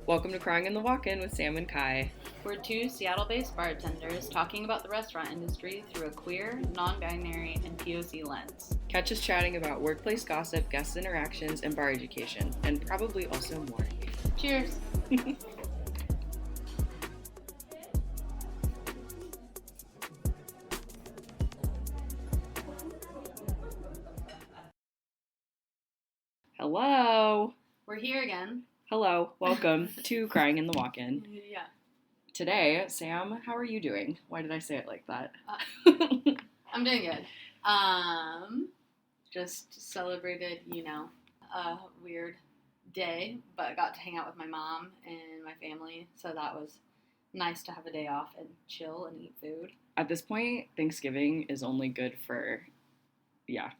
Welcome to Crying in the Walk-In with Sam and Kai. We're two Seattle-based bartenders talking about the restaurant industry through a queer, non-binary, and POC lens. Catch us chatting about workplace gossip, guest interactions, and bar education, and probably also more. Cheers! Hello! We're here again. Hello, welcome to Crying in the Walk-In. Yeah. Today, Sam, how are you doing? Why did I say it like that? I'm doing good. Just celebrated, a weird day, but got to hang out with my mom and my family, so that was nice to have a day off and chill and eat food. At this point, Thanksgiving is only good for,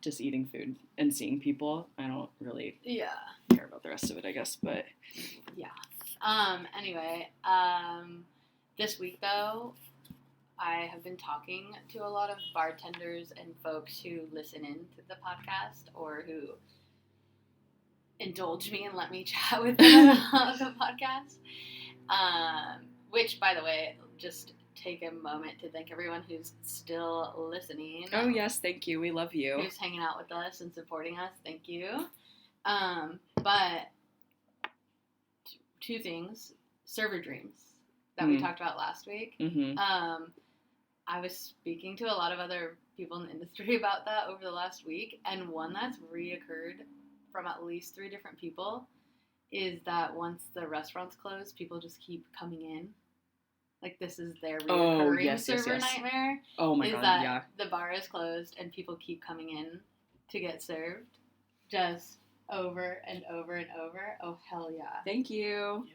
just eating food and seeing people. I don't really care about the rest of it, I guess, but... Yeah. Anyway, this week, though, I have been talking to a lot of bartenders and folks who listen in to the podcast or who indulge me and let me chat with them on the podcast. Which, by the way, just take a moment to thank everyone who's still listening. Oh, yes, thank you. We love you. Who's hanging out with us and supporting us. Thank you. But two things. Server dreams that we talked about last week. Mm-hmm. I was speaking to a lot of other people in the industry about that over the last week, and one that's reoccurred from at least 3 different people is that once the restaurants close, people just keep coming in. Like, this is their reoccurring server nightmare. Oh my God, is that the bar is closed and people keep coming in to get served just over and over and over. Oh, hell yeah. Thank you.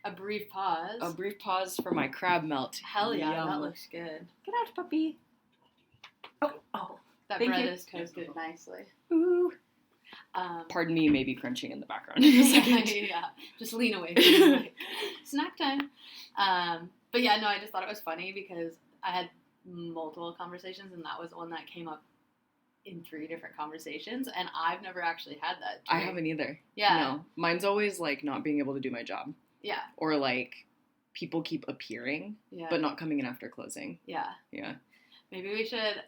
A brief pause. A brief pause for my crab melt. Hell yeah, Yum. that looks good. Get out, puppy. Oh. That Thank bread you. is toasted nicely. Ooh. Pardon me, maybe crunching in the background. Yeah, just lean away from me. Snack time. But yeah, no, I just thought it was funny because I had multiple conversations, and that was the one that came up in 3 different conversations, and I've never actually had that. I haven't either. Yeah. No. Mine's always, like, not being able to do my job. Yeah. Or, like, people keep appearing, but not coming in after closing. Yeah. Yeah. Maybe we should...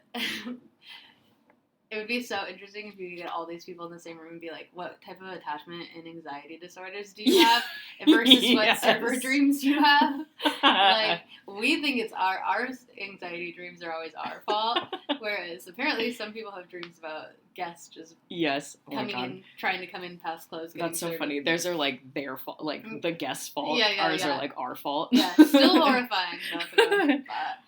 It would be so interesting if you could get all these people in the same room and be like, what type of attachment and anxiety disorders do you have versus what server dreams you have? Like, we think it's our anxiety dreams are always our fault, whereas apparently some people have dreams about guests just coming in, trying to come in past close. That's so funny. Theirs are like their fault, like the guest's fault. Ours are like our fault. Yeah, still horrifying.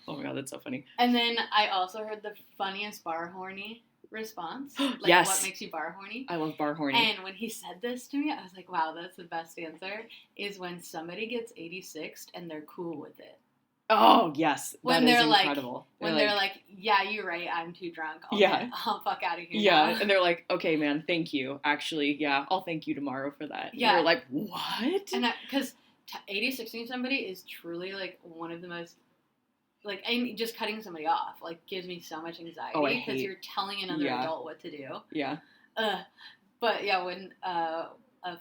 Oh my God, that's so funny. And then I also heard the funniest bar horny response. Like, what makes you bar horny? I love bar horny. And when he said this to me, I was like, wow, that's the best answer, is when somebody gets 86'd and they're cool with it. Oh, yes. When that they're is incredible. They're like, yeah, you're right, I'm too drunk. I'll fuck out of here now. And they're like, okay, man, thank you. Actually, I'll thank you tomorrow for that. Yeah. And we're like, what? And because 86ing somebody is truly, like, one of the most... Like, and just cutting somebody off, like, gives me so much anxiety because you're telling another adult what to do. Yeah. But, yeah, when a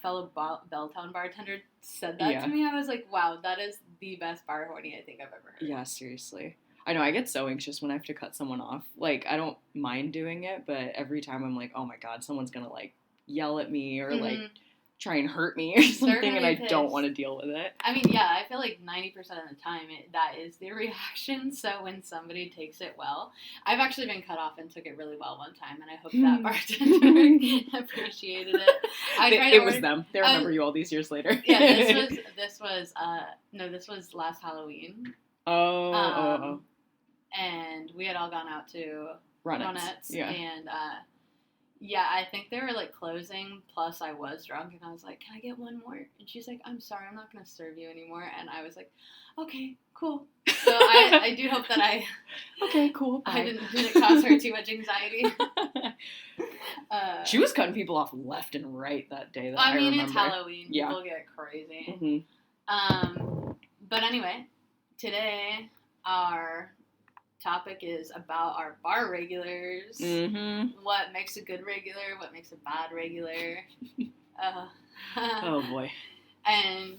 fellow Belltown bartender said that to me, I was like, wow, that is the best bar horny I think I've ever heard. Yeah, seriously. I know, I get so anxious when I have to cut someone off. Like, I don't mind doing it, but every time I'm like, oh my God, someone's gonna, like, yell at me or, like, try and hurt me or something, and I don't want to deal with it. I mean, yeah, I feel like 90% of the time that is the reaction, so when somebody takes it well, I've actually been cut off and took it really well one time, and I hope that bartender appreciated it. It was them. They remember you all these years later. Yeah, this was last Halloween. Oh. And we had all gone out to Ronettes, and I think they were, like, closing, plus I was drunk, and I was like, can I get one more? And she's like, I'm sorry, I'm not going to serve you anymore. And I was like, okay, cool. So I do hope that okay, cool, bye. I didn't cause her too much anxiety. She was cutting people off left and right that day. I mean, it's Halloween. People get crazy. Mm-hmm. But anyway, today our topic is about our bar regulars. Mm-hmm. What makes a good regular? What makes a bad regular? Oh boy. And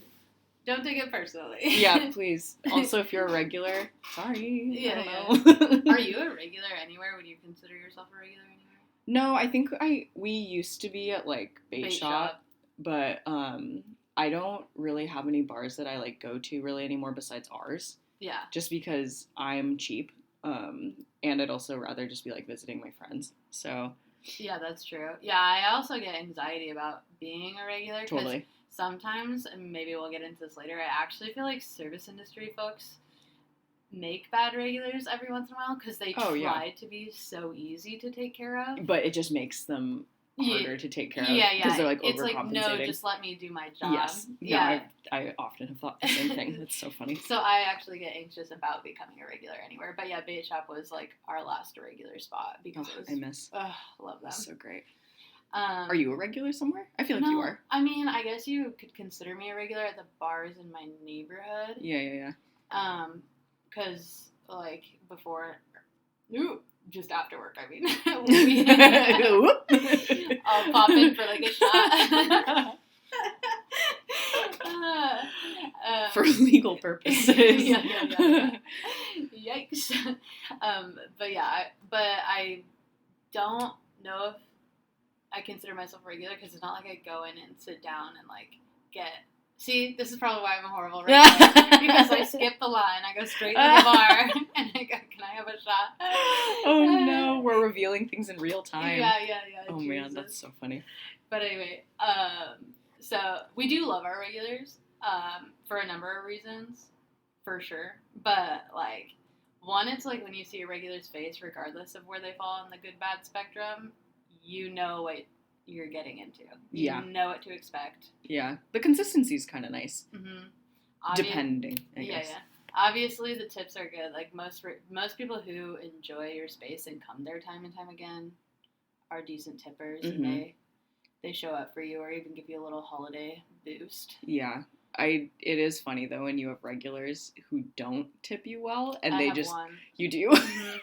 Don't take it personally. Yeah, please. Also, if you're a regular, sorry. Yeah, I don't know. Are you a regular anywhere? Would you consider yourself a regular anywhere? No, I think we used to be at like bait shop, but I don't really have any bars that I like go to really anymore besides ours. Yeah. Just because I'm cheap, and I'd also rather just be like visiting my friends. So. Yeah, that's true. Yeah, I also get anxiety about being a regular. Totally. Sometimes, and maybe we'll get into this later, I actually feel like service industry folks make bad regulars every once in a while because they try to be so easy to take care of. But it just makes them harder to take care of. Yeah. Because they're like overcompensating. It's like, no, just let me do my job. Yes. Yeah. No, I often have thought the same thing. That's so funny. So I actually get anxious about becoming a regular anywhere. But yeah, bait shop was like our last regular spot because it was. I miss. Love them. So great. Are you a regular somewhere? I feel like you are. I mean, I guess you could consider me a regular at the bars in my neighborhood. Yeah. Because, like, before... just after work, I mean. I'll pop in for, like, a shot. For legal purposes. Yeah. Yikes. But I don't know if I consider myself regular because it's not like I go in and sit down and like get. See, this is probably why I'm a horrible regular because I skip the line. I go straight to the bar and I go, "Can I have a shot?" Oh no, we're revealing things in real time. Yeah. Oh Jesus. Man, that's so funny. But anyway, so we do love our regulars for a number of reasons, for sure. But like, one, it's like when you see a regular's face, regardless of where they fall on the good bad spectrum, you know what you're getting into. You know what to expect. Yeah. The consistency is kind of nice. Mm-hmm. Depending, I guess. Yeah. Obviously, the tips are good. Like, most people who enjoy your space and come there time and time again are decent tippers. Mm-hmm. And they show up for you or even give you a little holiday boost. Yeah. It is funny, though, when you have regulars who don't tip you well, and they just... One. You do? Mm-hmm.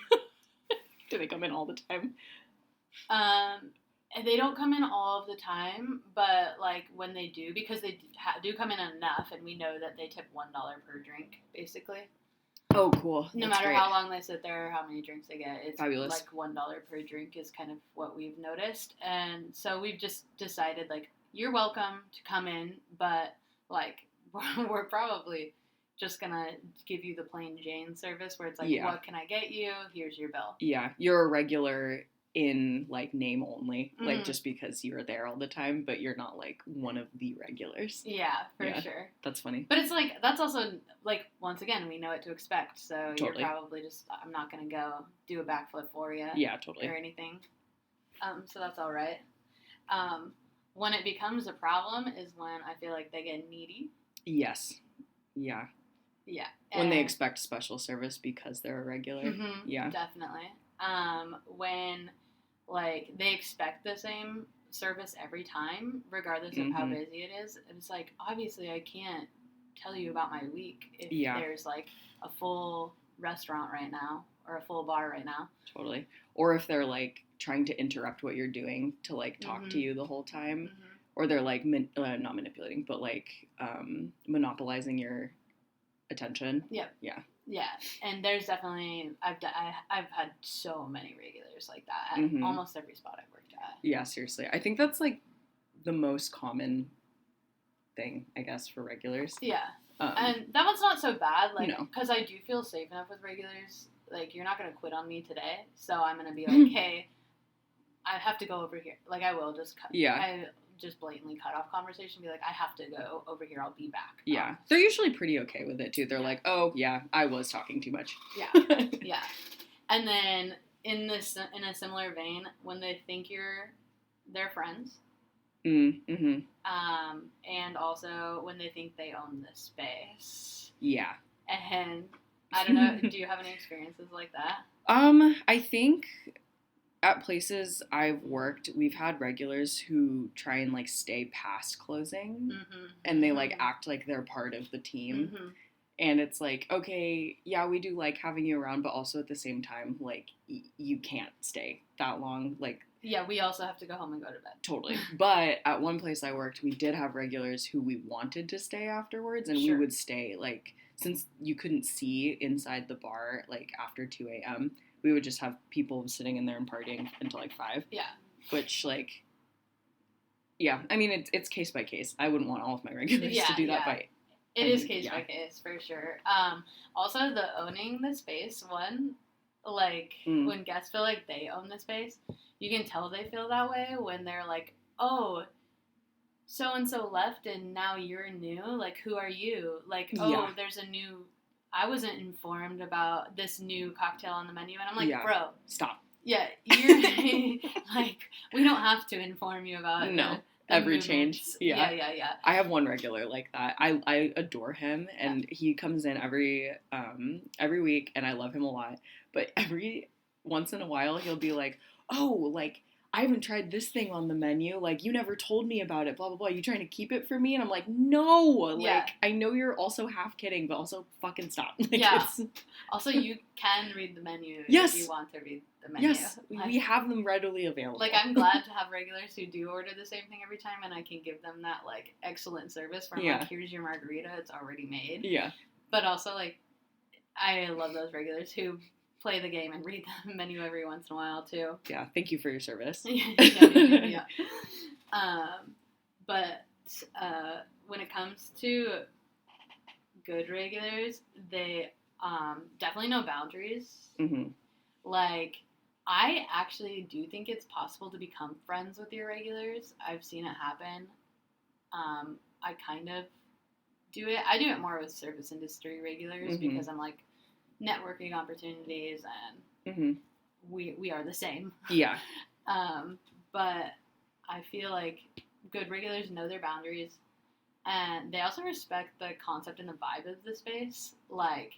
Do they come in all the time? They don't come in all of the time, but, like, when they do, because they do come in enough, and we know that they tip $1 per drink, basically. Oh, cool. No matter how long they sit there or how many drinks they get, it's fabulous. Like $1 per drink is kind of what we've noticed. And so we've just decided, like, you're welcome to come in, but, like, we're probably just going to give you the plain Jane service where it's like, what can I get you? Here's your bill. Yeah, you're a regular in, like, name only, like, just because you're there all the time, but you're not, like, one of the regulars. Yeah, for sure. That's funny. But it's, like, that's also, like, once again, we know what to expect, so You're probably just, I'm not going to go do a backflip for you. Yeah, totally. Or anything. So that's all right. When it becomes a problem is when I feel like they get needy. Yes. Yeah. Yeah. When they expect special service because they're a regular. Mm-hmm, yeah. Definitely. When, like, they expect the same service every time, regardless of how busy it is. It's like, obviously, I can't tell you about my week if there's, like, a full restaurant right now or a full bar right now. Totally. Or if they're, like, trying to interrupt what you're doing to, like, talk to you the whole time. Mm-hmm. Or they're, like, not manipulating, but, like, monopolizing your attention. Yep. Yeah. Yeah, and there's definitely I've had so many regulars like that at almost every spot I've worked at. Yeah, seriously, I think that's like the most common thing, I guess, for regulars. Yeah, and that one's not so bad, like, because I do feel safe enough with regulars. Like, you're not gonna quit on me today, so I'm gonna be like, hey, I have to go over here. Like, I will just cut. Yeah. I just blatantly cut off conversation, be like, I have to go over here, I'll be back. Yeah. They're usually pretty okay with it, too. They're like, oh, yeah, I was talking too much. Yeah. Yeah. And then, in a similar vein, when they think you're their friends, mm-hmm. And also when they think they own the space. Yeah. And, I don't know, do you have any experiences like that? I think... At places I've worked, we've had regulars who try and, like, stay past closing, and they, like, act like they're part of the team. And it's like, okay, yeah, we do like having you around, but also at the same time, like, you can't stay that long. Like, yeah, we also have to go home and go to bed. Totally. But at one place I worked, we did have regulars who we wanted to stay afterwards, and Sure. we would stay, like, since you couldn't see inside the bar, like, after 2 a.m., we would just have people sitting in there and partying until, like, 5. Yeah. Which, like, yeah, I mean, it's case by case. I wouldn't want all of my regulars to do that by... It is case by case, for sure. Also, the owning the space one, like, when guests feel like they own the space, you can tell they feel that way when they're like, oh, so-and-so left and now you're new. Like, who are you? Like, there's a new... I wasn't informed about this new cocktail on the menu. And I'm like, bro. Stop. Yeah, you're... like, we don't have to inform you about it. No. Every change. Yeah. I have one regular like that. I adore him, and he comes in every week, and I love him a lot. But every once in a while, he'll be like, oh, like, I haven't tried this thing on the menu. Like, you never told me about it, blah, blah, blah. You trying to keep it from me? And I'm like, no. Like, I know you're also half kidding, but also fucking stop. Like, Also, you can read the menu if you want to read the menu. Yes, we have them readily available. Like, I'm glad to have regulars who do order the same thing every time, and I can give them that, like, excellent service from, like, here's your margarita, it's already made. Yeah. But also, like, I love those regulars who play the game and read the menu every once in a while, too. Yeah, thank you for your service. Yeah. But when it comes to good regulars, they definitely know boundaries. Mm-hmm. Like, I actually do think it's possible to become friends with your regulars. I've seen it happen. I kind of do it. I do it more with service industry regulars because I'm like, networking opportunities, and we are the same. Yeah. But I feel like good regulars know their boundaries, and they also respect the concept and the vibe of the space. Like,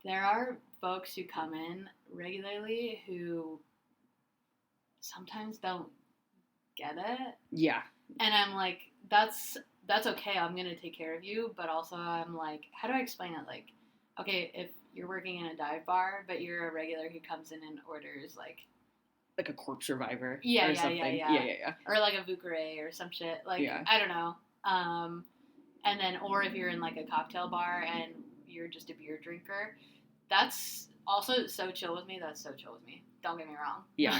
there are folks who come in regularly who sometimes don't get it. Yeah. And I'm like, that's okay. I'm going to take care of you. But also I'm like, how do I explain it? Like, okay, if you're working in a dive bar, but you're a regular who comes in and orders, like a corpse reviver or something. Yeah. Or like a Vucare or some shit. Like, I don't know. And then, or if you're in like a cocktail bar and you're just a beer drinker, that's also so chill with me. That's so chill with me. Don't get me wrong. Yeah.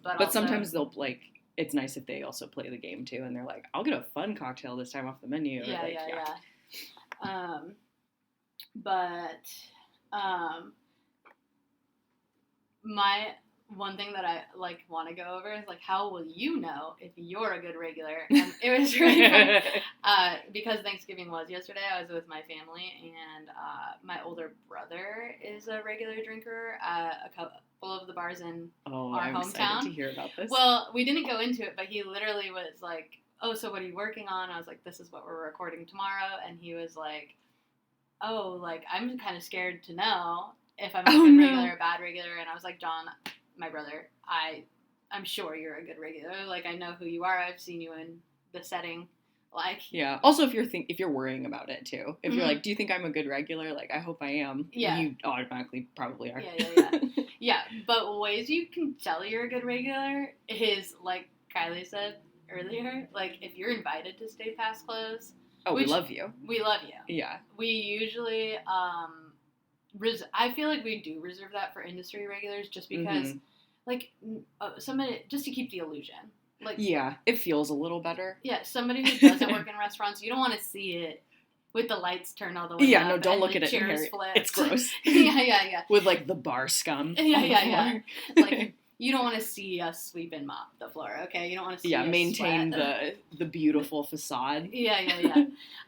But also, sometimes they'll, like, it's nice if they also play the game too, and they're like, I'll get a fun cocktail this time off the menu. Yeah. My one thing that I, like, want to go over is, like, how will you know if you're a good regular? And it was really fun. Because Thanksgiving was yesterday, I was with my family, and my older brother is a regular drinker at a couple of the bars in our I'm hometown. Excited to hear about this. Well, we didn't go into it, but he literally was like, oh, so what are you working on? I was like, this is what we're recording tomorrow. And he was like, oh, like, I'm kind of scared to know if I'm a good regular or a bad regular. And I was like, John, my brother, I'm sure you're a good regular. Like, I know who you are. I've seen you in the setting. Like, yeah. Also, if you're worrying about it too, if you're like, do you think I'm a good regular? Like, I hope I am. Yeah. You automatically probably are. Yeah. Yeah. But ways you can tell you're a good regular is, like Kylie said earlier, like, if you're invited to stay past close. Oh, we love you. We love you. Yeah. We usually, I feel like we do reserve that for industry regulars just because, like, somebody, just to keep the illusion. Like, yeah, it feels a little better. Yeah, somebody who doesn't work in restaurants, you don't want to see it with the lights turned all the way up. Yeah, no, don't look at it. It's gross. Yeah. With, like, the bar scum. Yeah. Like, you don't want to see us sweep and mop the floor, okay? You don't want to see us maintain sweat. the beautiful facade. Yeah.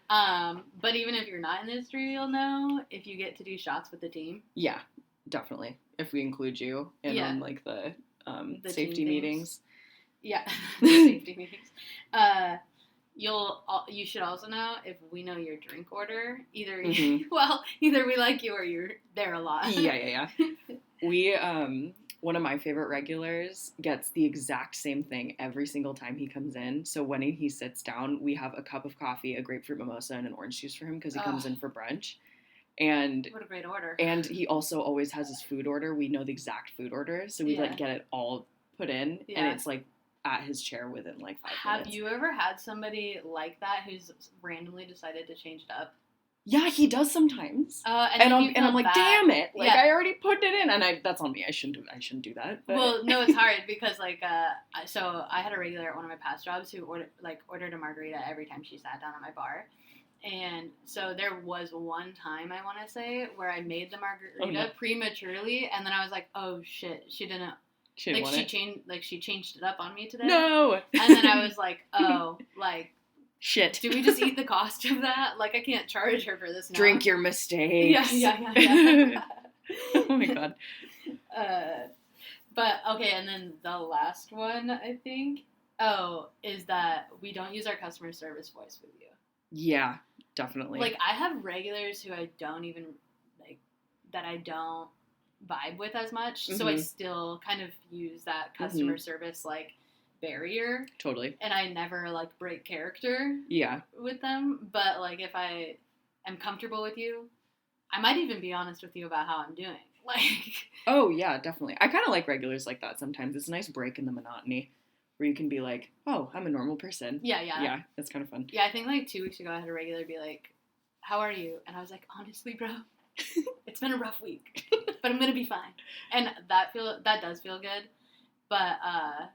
But even if you're not in the industry, you'll know if you get to do shots with the team. Yeah, definitely. If we include you in on, like, the safety meetings. Yeah, safety meetings. You should also know if we know your drink order. Either we like you or you're there a lot. Yeah. We One of my favorite regulars gets the exact same thing every single time he comes in. So when he sits down, we have a cup of coffee, a grapefruit mimosa, and an orange juice for him because he comes in for brunch. And what a great order. And he also always has his food order. We know the exact food order, so we like get it all put in, and it's like at his chair within like 5 minutes. Have you ever had somebody like that who's randomly decided to change it up? Yeah, he does sometimes. And I'm like, damn it! Like I already put it in, and that's on me. I shouldn't do that. But. Well, no, it's hard because like so I had a regular at one of my past jobs who ordered a margarita every time she sat down at my bar. And so there was one time, I want to say, where I made the margarita prematurely, and then I was like, oh shit, she changed it up on me today. No. And then I was like, oh, like shit. Do we just eat the cost of that? Like I can't charge her for this now. Drink your mistakes. Yeah. Oh my god. But okay, and then the last one I think, is that we don't use our customer service voice with you. Yeah. Definitely. Like, I have regulars who I don't even, like, that I don't vibe with as much, so I still kind of use that customer service, like, barrier. Totally. And I never, like, break character with them, but, like, if I am comfortable with you, I might even be honest with you about how I'm doing. Like... Oh, yeah, definitely. I kind of like regulars like that sometimes. It's a nice break in the monotony. Where you can be like, oh, I'm a normal person. Yeah. Yeah, it's kind of fun. Yeah, I think like 2 weeks ago I had a regular be like, how are you? And I was like, honestly, bro, it's been a rough week, but I'm going to be fine. And that does feel good. But I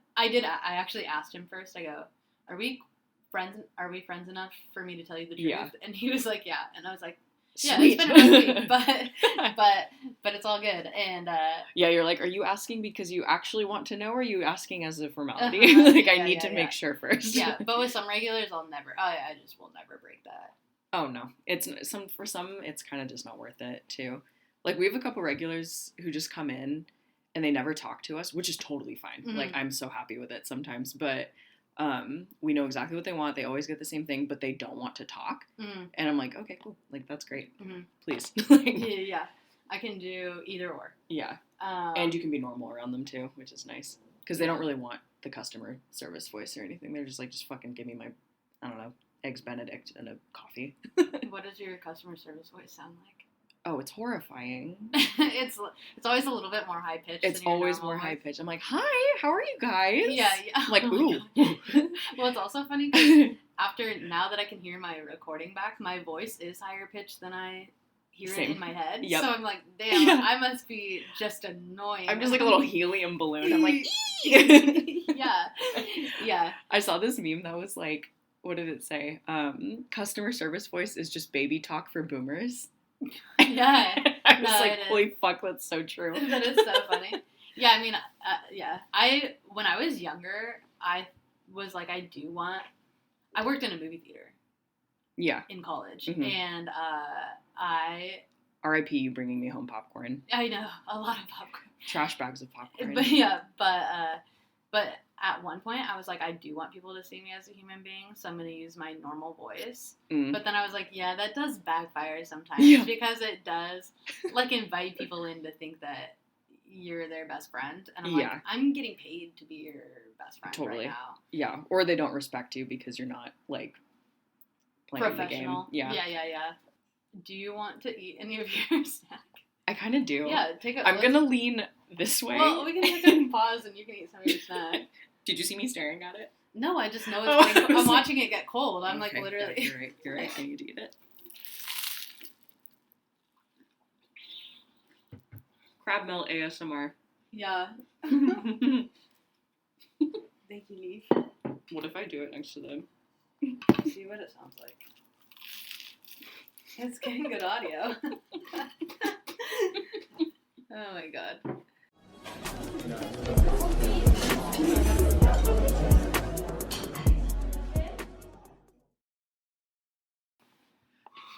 actually asked him first. I go, are we friends enough for me to tell you the truth? Yeah. And he was like, yeah. And I was like, yeah, Sweet. it's been a rough week, but it's all good. And yeah, you're like, are you asking because you actually want to know, or are you asking as a formality? Like, I need to make sure first. Yeah, but with some regulars, I just will never break that. Oh no, for some, it's kind of just not worth it too. Like we have a couple regulars who just come in and they never talk to us, which is totally fine. Mm-hmm. Like I'm so happy with it sometimes, but. We know exactly what they want. They always get the same thing, but they don't want to talk. Mm. And I'm like, okay, cool. Like, that's great. Mm-hmm. Please. Yeah. I can do either or. Yeah. And you can be normal around them, too, which is nice. Because they don't really want the customer service voice or anything. They're just like, just fucking give me my, I don't know, Eggs Benedict and a coffee. What does your customer service voice sound like? Oh, it's horrifying. It's always a little bit more high pitched. It's always more high pitched. I'm like, hi, how are you guys? Yeah. I'm like, ooh. Well, it's also funny because now that I can hear my recording back, my voice is higher pitched than I hear it in my head. Yep. So I'm like, damn, I must be just annoying. I'm just like a little helium balloon. I'm like, yeah. I saw this meme that was like, what did it say? Customer service voice is just baby talk for boomers. Yeah. I was like, holy fuck, that's so true. That is so funny. Yeah, I mean, when I was younger, I was like, I worked in a movie theater. Yeah. In college. Mm-hmm. And R.I.P. you bringing me home popcorn. I know, a lot of popcorn. Trash bags of popcorn. But at one point, I was like, I do want people to see me as a human being, so I'm going to use my normal voice. Mm. But then I was like, yeah, that does backfire sometimes because it does, like, invite people in to think that you're their best friend. And I'm like, I'm getting paid to be your best friend right now. Yeah, or they don't respect you because you're not, like, playing the game. Yeah. Do you want to eat any of your snack? I kind of do. Yeah, I'm going to lean this way. Well, we can take a pause and you can eat some of your snack. Did you see me staring at it? No, I just know it's getting cold. I'm watching it get cold. I'm like literally... Yeah, you're right. I need to eat it. Crab melt ASMR. Yeah. Thank you, Leif. What if I do it next to them? See what it sounds like. It's getting good audio. Oh my god.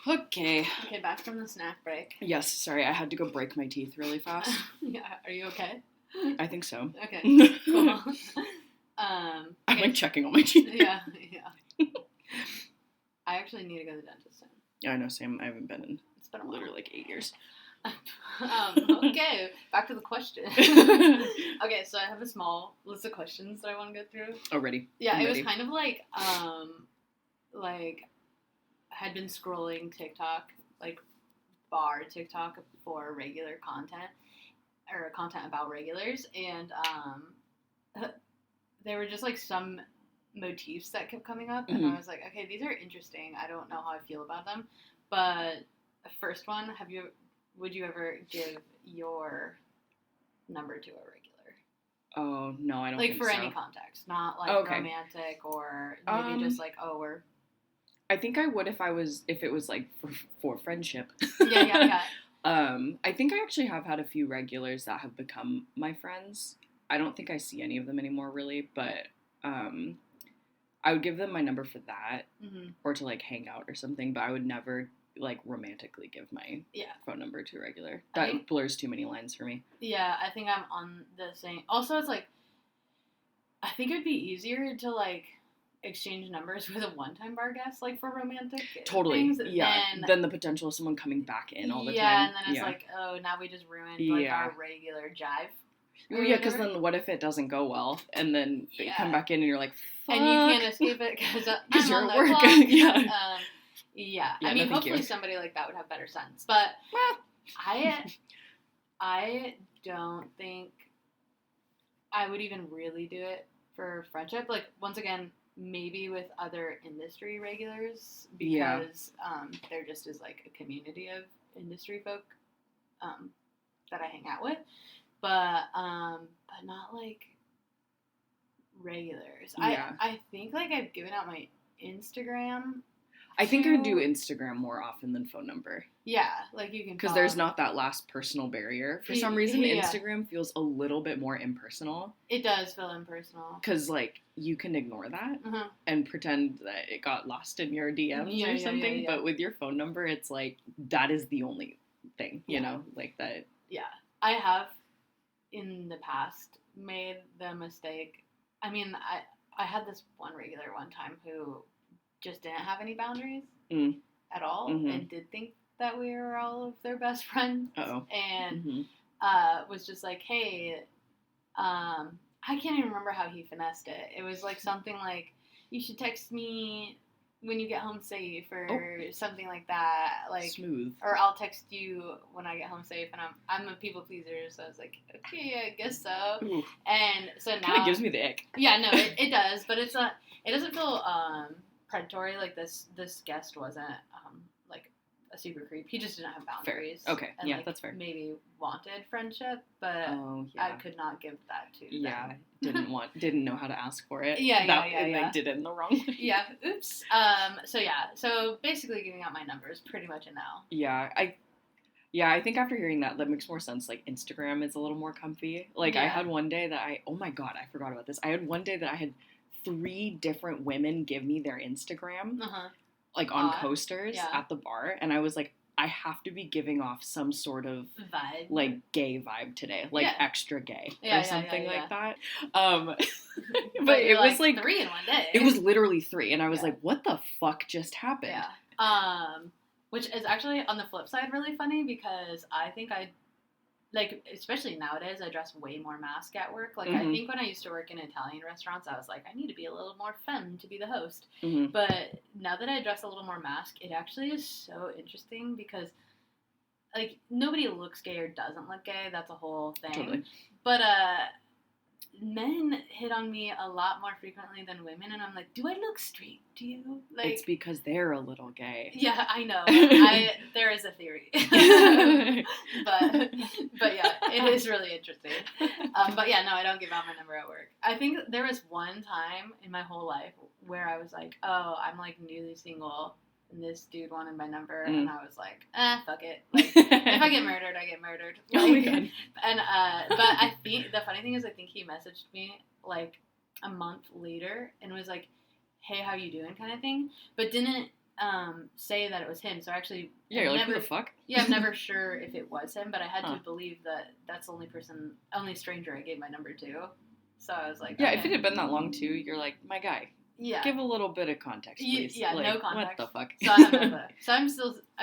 Okay, back from the snack break. Yes, sorry, I had to go break my teeth really fast. Yeah, are you okay? I think so. Okay, cool. I'm like checking all my teeth. Yeah. I actually need to go to the dentist soon. Yeah, I know, same. I haven't been in. It's been a while. Literally like 8 years. Okay, back to the question. Okay, so I have a small list of questions that I want to go through. Oh, ready. Yeah, I'm it ready. was kind of like I had been scrolling TikTok, like bar TikTok for regular content or content about regulars, and there were just like some motifs that kept coming up, and I was like, okay, these are interesting. I don't know how I feel about them, but the first one, would you ever give your number to a regular? Oh no, I don't like think for so. any context, not like romantic or maybe just like we're. I think I would if it was like for friendship. Yeah. I think I actually have had a few regulars that have become my friends. I don't think I see any of them anymore really, but I would give them my number for that, or to like hang out or something. But I would never like romantically give my phone number to a regular. That blurs too many lines for me. Yeah, I think I'm on the same. Also, it's like I think it'd be easier to like exchange numbers with a one-time bar guest, like for romantic things, than the potential of someone coming back in all the time. Yeah, and then it's like, oh, now we just ruined like our regular jive. Oh, yeah, because then what if it doesn't go well, and then you come back in and you're like, fuck. And you can't escape it because you're at work. Yeah. I mean, hopefully somebody like that would have better sense, but I don't think I would even really do it for friendship. Like, once again, maybe with other industry regulars, because there just is like a community of industry folk that I hang out with, but not like regulars. I think like I've given out my Instagram. I think I would do Instagram more often than phone number. Yeah, like you can, because there's not that last personal barrier. For some reason, Instagram feels a little bit more impersonal. It does feel impersonal. Because like you can ignore that and pretend that it got lost in your DMs or something. But with your phone number, it's like that is the only thing, you know, like that. Yeah, I have in the past made the mistake. I mean, I had this one regular one time who just didn't have any boundaries at all and did think that we were all of their best friends. And was just like, hey, I can't even remember how he finessed it. It was like something like, you should text me when you get home safe, or something like that. Like, smooth. Or I'll text you when I get home safe. And I'm a people pleaser, so I was like, okay, I guess so. Ooh. And so now kind of gives me the ick. Yeah, no, it does, but it's not. It doesn't feel predatory. Like this guest wasn't like a super creep. He just didn't have boundaries. Fair. Okay, and, yeah, like, that's fair. Maybe wanted friendship, but I could not give that to them. Didn't know how to ask for it. And I did it in the wrong way. Yeah, oops. So basically giving out my number is pretty much a no. I think after hearing that makes more sense. Like, Instagram is a little more comfy. Like, I had one day that oh my god, I forgot about this. I had one day that I had 3 different women give me their Instagram, like on coasters at the bar, and I was like, I have to be giving off some sort of vibe, like gay vibe today, like extra gay or something like that. But it was like 3 in one day. It was literally 3, and I was like, what the fuck just happened? Yeah. Which is actually on the flip side really funny, because I think like, especially nowadays, I dress way more mask at work. Like, I think when I used to work in Italian restaurants, I was like, I need to be a little more femme to be the host. But now that I dress a little more mask, it actually is so interesting, because, like, nobody looks gay or doesn't look gay. That's a whole thing. Totally. But men hit on me a lot more frequently than women, and I'm like, do I look straight to you? Like, it's because they're a little gay. Yeah, I know. There is a theory. but yeah, it is really interesting. But yeah, no, I don't give out my number at work. I think there was one time in my whole life where I was like, oh, I'm like newly single, and this dude wanted my number, and I was like, fuck it. Like, if I get murdered, I get murdered. Like, oh my god. And but I think the funny thing is, I think he messaged me like a month later and was like, hey, how you doing, kind of thing, but didn't say that it was him. So actually, you're like, who the fuck? Yeah, I'm never sure if it was him, but I had to believe that that's the only stranger I gave my number to. So I was like, yeah, okay. If it had been that long too, you're like, my guy. Yeah. Give a little bit of context, please. Yeah, like, no context. What the fuck? So I have no clue. So I'm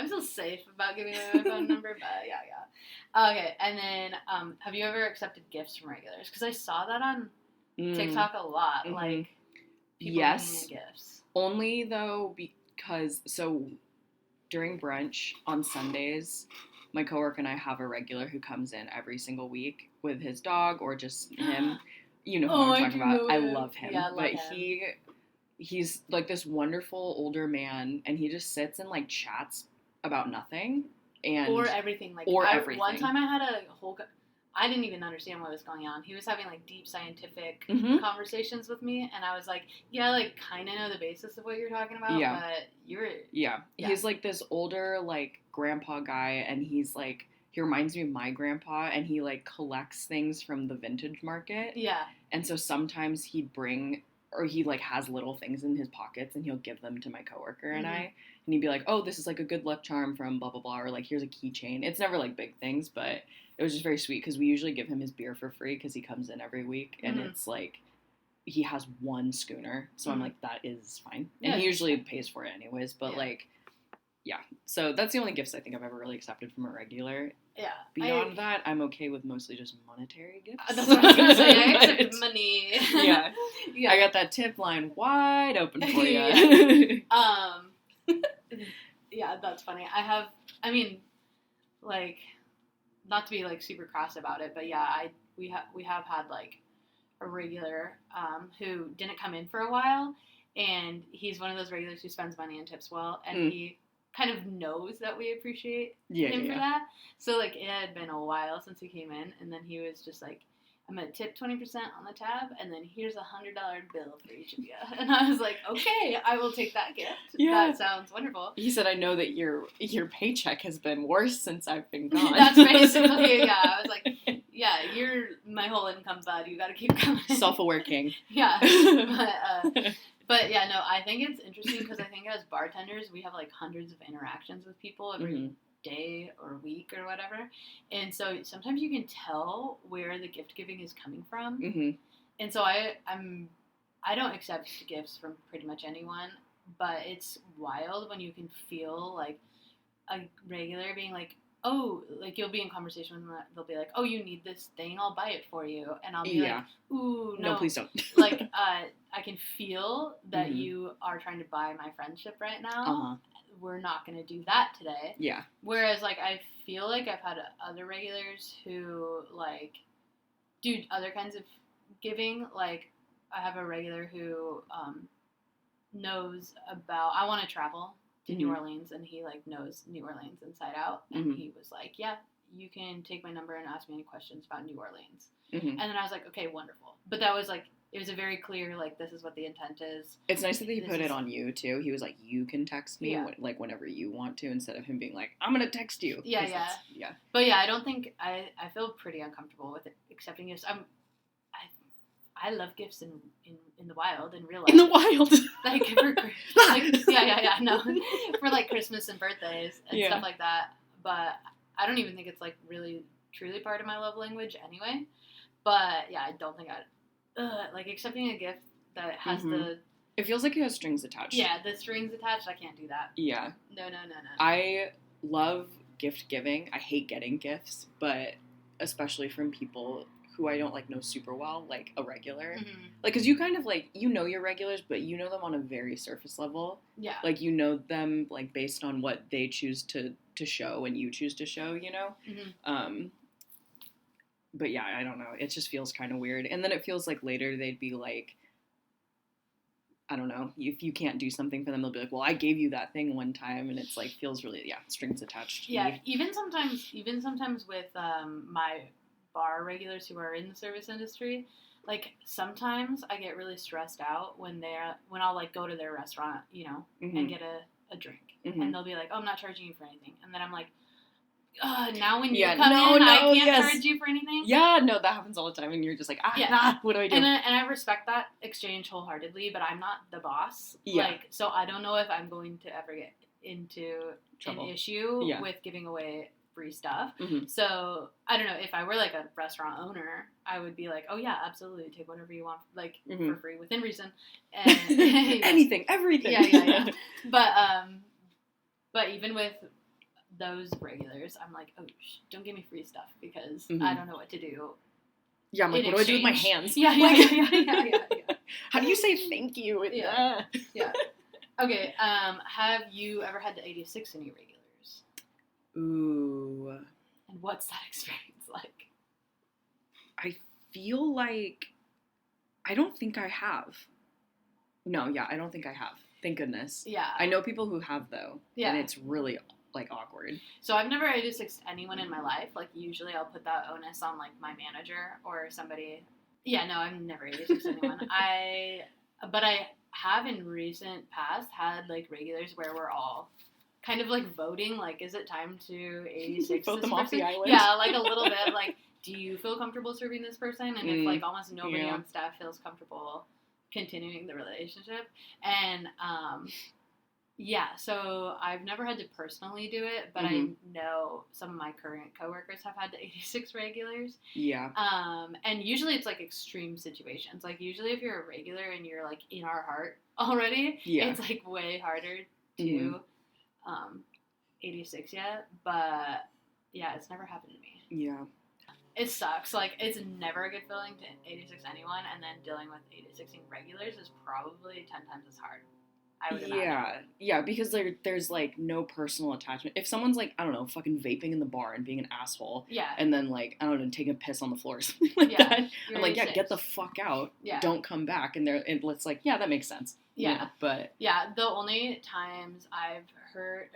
still safe about giving away my phone number, but yeah. Okay, and then have you ever accepted gifts from regulars? Because I saw that on TikTok a lot, like people bringing in gifts. Only though because during brunch on Sundays, my coworker and I have a regular who comes in every single week with his dog or just him. You know who I'm talking about. I love him. Yeah, I love him. He's like this wonderful older man, and he just sits and like chats about nothing or everything. Like everything. One time I had a whole. I didn't even understand what was going on. He was having like deep scientific conversations with me, and I was like, "Yeah, like kind of know the basis of what you're talking about, but you're." Yeah, he's like this older like grandpa guy, and he's like. He reminds me of my grandpa, and he, like, collects things from the vintage market. Yeah. And so sometimes he'd bring, or he, like, has little things in his pockets, and he'll give them to my coworker and I. And he'd be like, oh, this is, like, a good luck charm from blah, blah, blah, or, like, here's a keychain. It's never, like, big things, but it was just very sweet, because we usually give him his beer for free, because he comes in every week, and it's, like, he has one schooner. So I'm like, that is fine. And he usually pays for it anyways, but, like... Yeah, so that's the only gifts I think I've ever really accepted from a regular. Yeah. Beyond that, I'm okay with mostly just monetary gifts. That's what I was going to say. I accept money. Yeah. I got that tip line wide open for you. Yeah, that's funny. Like, not to be, like, super cross about it, but yeah, we have had, like, a regular who didn't come in for a while, and he's one of those regulars who spends money and tips well, and he kind of knows that we appreciate him for that. So, like, it had been a while since he came in, and then he was just like, I'm going to tip 20% on the tab, and then here's $100 bill for each of you. And I was like, okay, I will take that gift. Yeah. That sounds wonderful. He said, I know that your paycheck has been worse since I've been gone. That's basically, yeah. I was like, yeah, you're my whole income, bud. You got to keep coming. Self-aware king. Yeah. But yeah, no, I think it's interesting because I think as bartenders, we have like hundreds of interactions with people every day or week or whatever. And so sometimes you can tell where the gift giving is coming from. And so I don't accept gifts from pretty much anyone, but it's wild when you can feel like a regular being like, oh, like you'll be in conversation with them, they'll be like, oh, you need this thing, I'll buy it for you. And I'll be like, ooh, no, please don't. Like, I can feel that you are trying to buy my friendship right now. We're not going to do that today. Yeah. Whereas, like, I feel like I've had other regulars who, like, do other kinds of giving. Like, I have a regular who knows about, I want to travel to New Orleans, and he, like, knows New Orleans inside out. And he was like, yeah, you can take my number and ask me any questions about New Orleans. And then I was like, okay, wonderful. But that was, like, it was a very clear, like, this is what the intent is. It's nice that he put it on you, too. He was like, you can text me, like, whenever you want to, instead of him being like, I'm going to text you. Yeah. But, yeah, I don't think, I feel pretty uncomfortable with it, accepting gifts. I love gifts in the wild, in real life. In the wild? Like, no. For, like, Christmas and birthdays and stuff like that. But I don't even think it's, like, really, truly part of my love language anyway. But, yeah, I don't think like, accepting a gift that has the... It feels like it has strings attached. Yeah, the strings attached, I can't do that. Yeah. No. I love gift giving. I hate getting gifts, but especially from people who I don't, like, know super well, like a regular. Like, because you kind of, like, you know your regulars, but you know them on a very surface level. Yeah. Like, you know them, like, based on what they choose to show and you choose to show, you know? But yeah, I don't know. It just feels kind of weird. And then it feels like later they'd be like, I don't know, if you can't do something for them, they'll be like, well, I gave you that thing one time. And it's like, feels really, strings attached. Yeah, even sometimes with my bar regulars who are in the service industry, like, sometimes I get really stressed out when I'll, like, go to their restaurant, you know, and get a drink. And they'll be like, oh, I'm not charging you for anything. And then I'm like, now when you come in, I can't charge you for anything. Yeah, no, that happens all the time, and you're just like, what do I do? And I respect that exchange wholeheartedly, but I'm not the boss. Yeah. Like, so I don't know if I'm going to ever get into trouble. An issue with giving away free stuff. Mm-hmm. So I don't know, if I were like a restaurant owner, I would be like, oh yeah, absolutely, take whatever you want, like for free within reason. And anything, everything. Yeah. But even with those regulars, I'm like, oh, don't give me free stuff because I don't know what to do. Yeah, I'm like, what do I do with my hands? Yeah. How do you say thank you? Yeah. Okay, have you ever had to 86 any regulars? Ooh. And what's that experience like? I feel like I don't think I have. No, yeah, I don't think I have. Thank goodness. Yeah. I know people who have, though. Yeah. And it's really, like, awkward. So I've never 86 anyone in my life. Like, usually I'll put that onus on, like, my manager or somebody. Yeah, no, I've never 86 anyone. But I have in recent past had, like, regulars where we're all kind of, like, voting. Like, is it time to 86 Vote this them person? off the island? Yeah, like, a little bit. Like, do you feel comfortable serving this person? And if, like, almost nobody on staff feels comfortable continuing the relationship. And, so I've never had to personally do it, but I know some of my current coworkers have had to 86 regulars. Yeah. And usually it's, like, extreme situations. Like, usually if you're a regular and you're, like, in our heart already, it's, like, way harder to 86 yet. But, yeah, it's never happened to me. Yeah. It sucks. Like, it's never a good feeling to 86 anyone, and then dealing with 86ing regulars is probably 10 times as hard, I would imagine. Yeah, because there's, like, no personal attachment. If someone's, like, I don't know, fucking vaping in the bar and being an asshole, and then, like, I don't know, taking a piss on the floor or something like that, I'm like, get the fuck out. Yeah. Don't come back. And it's like, yeah, that makes sense. Yeah. But... Yeah, the only times I've heard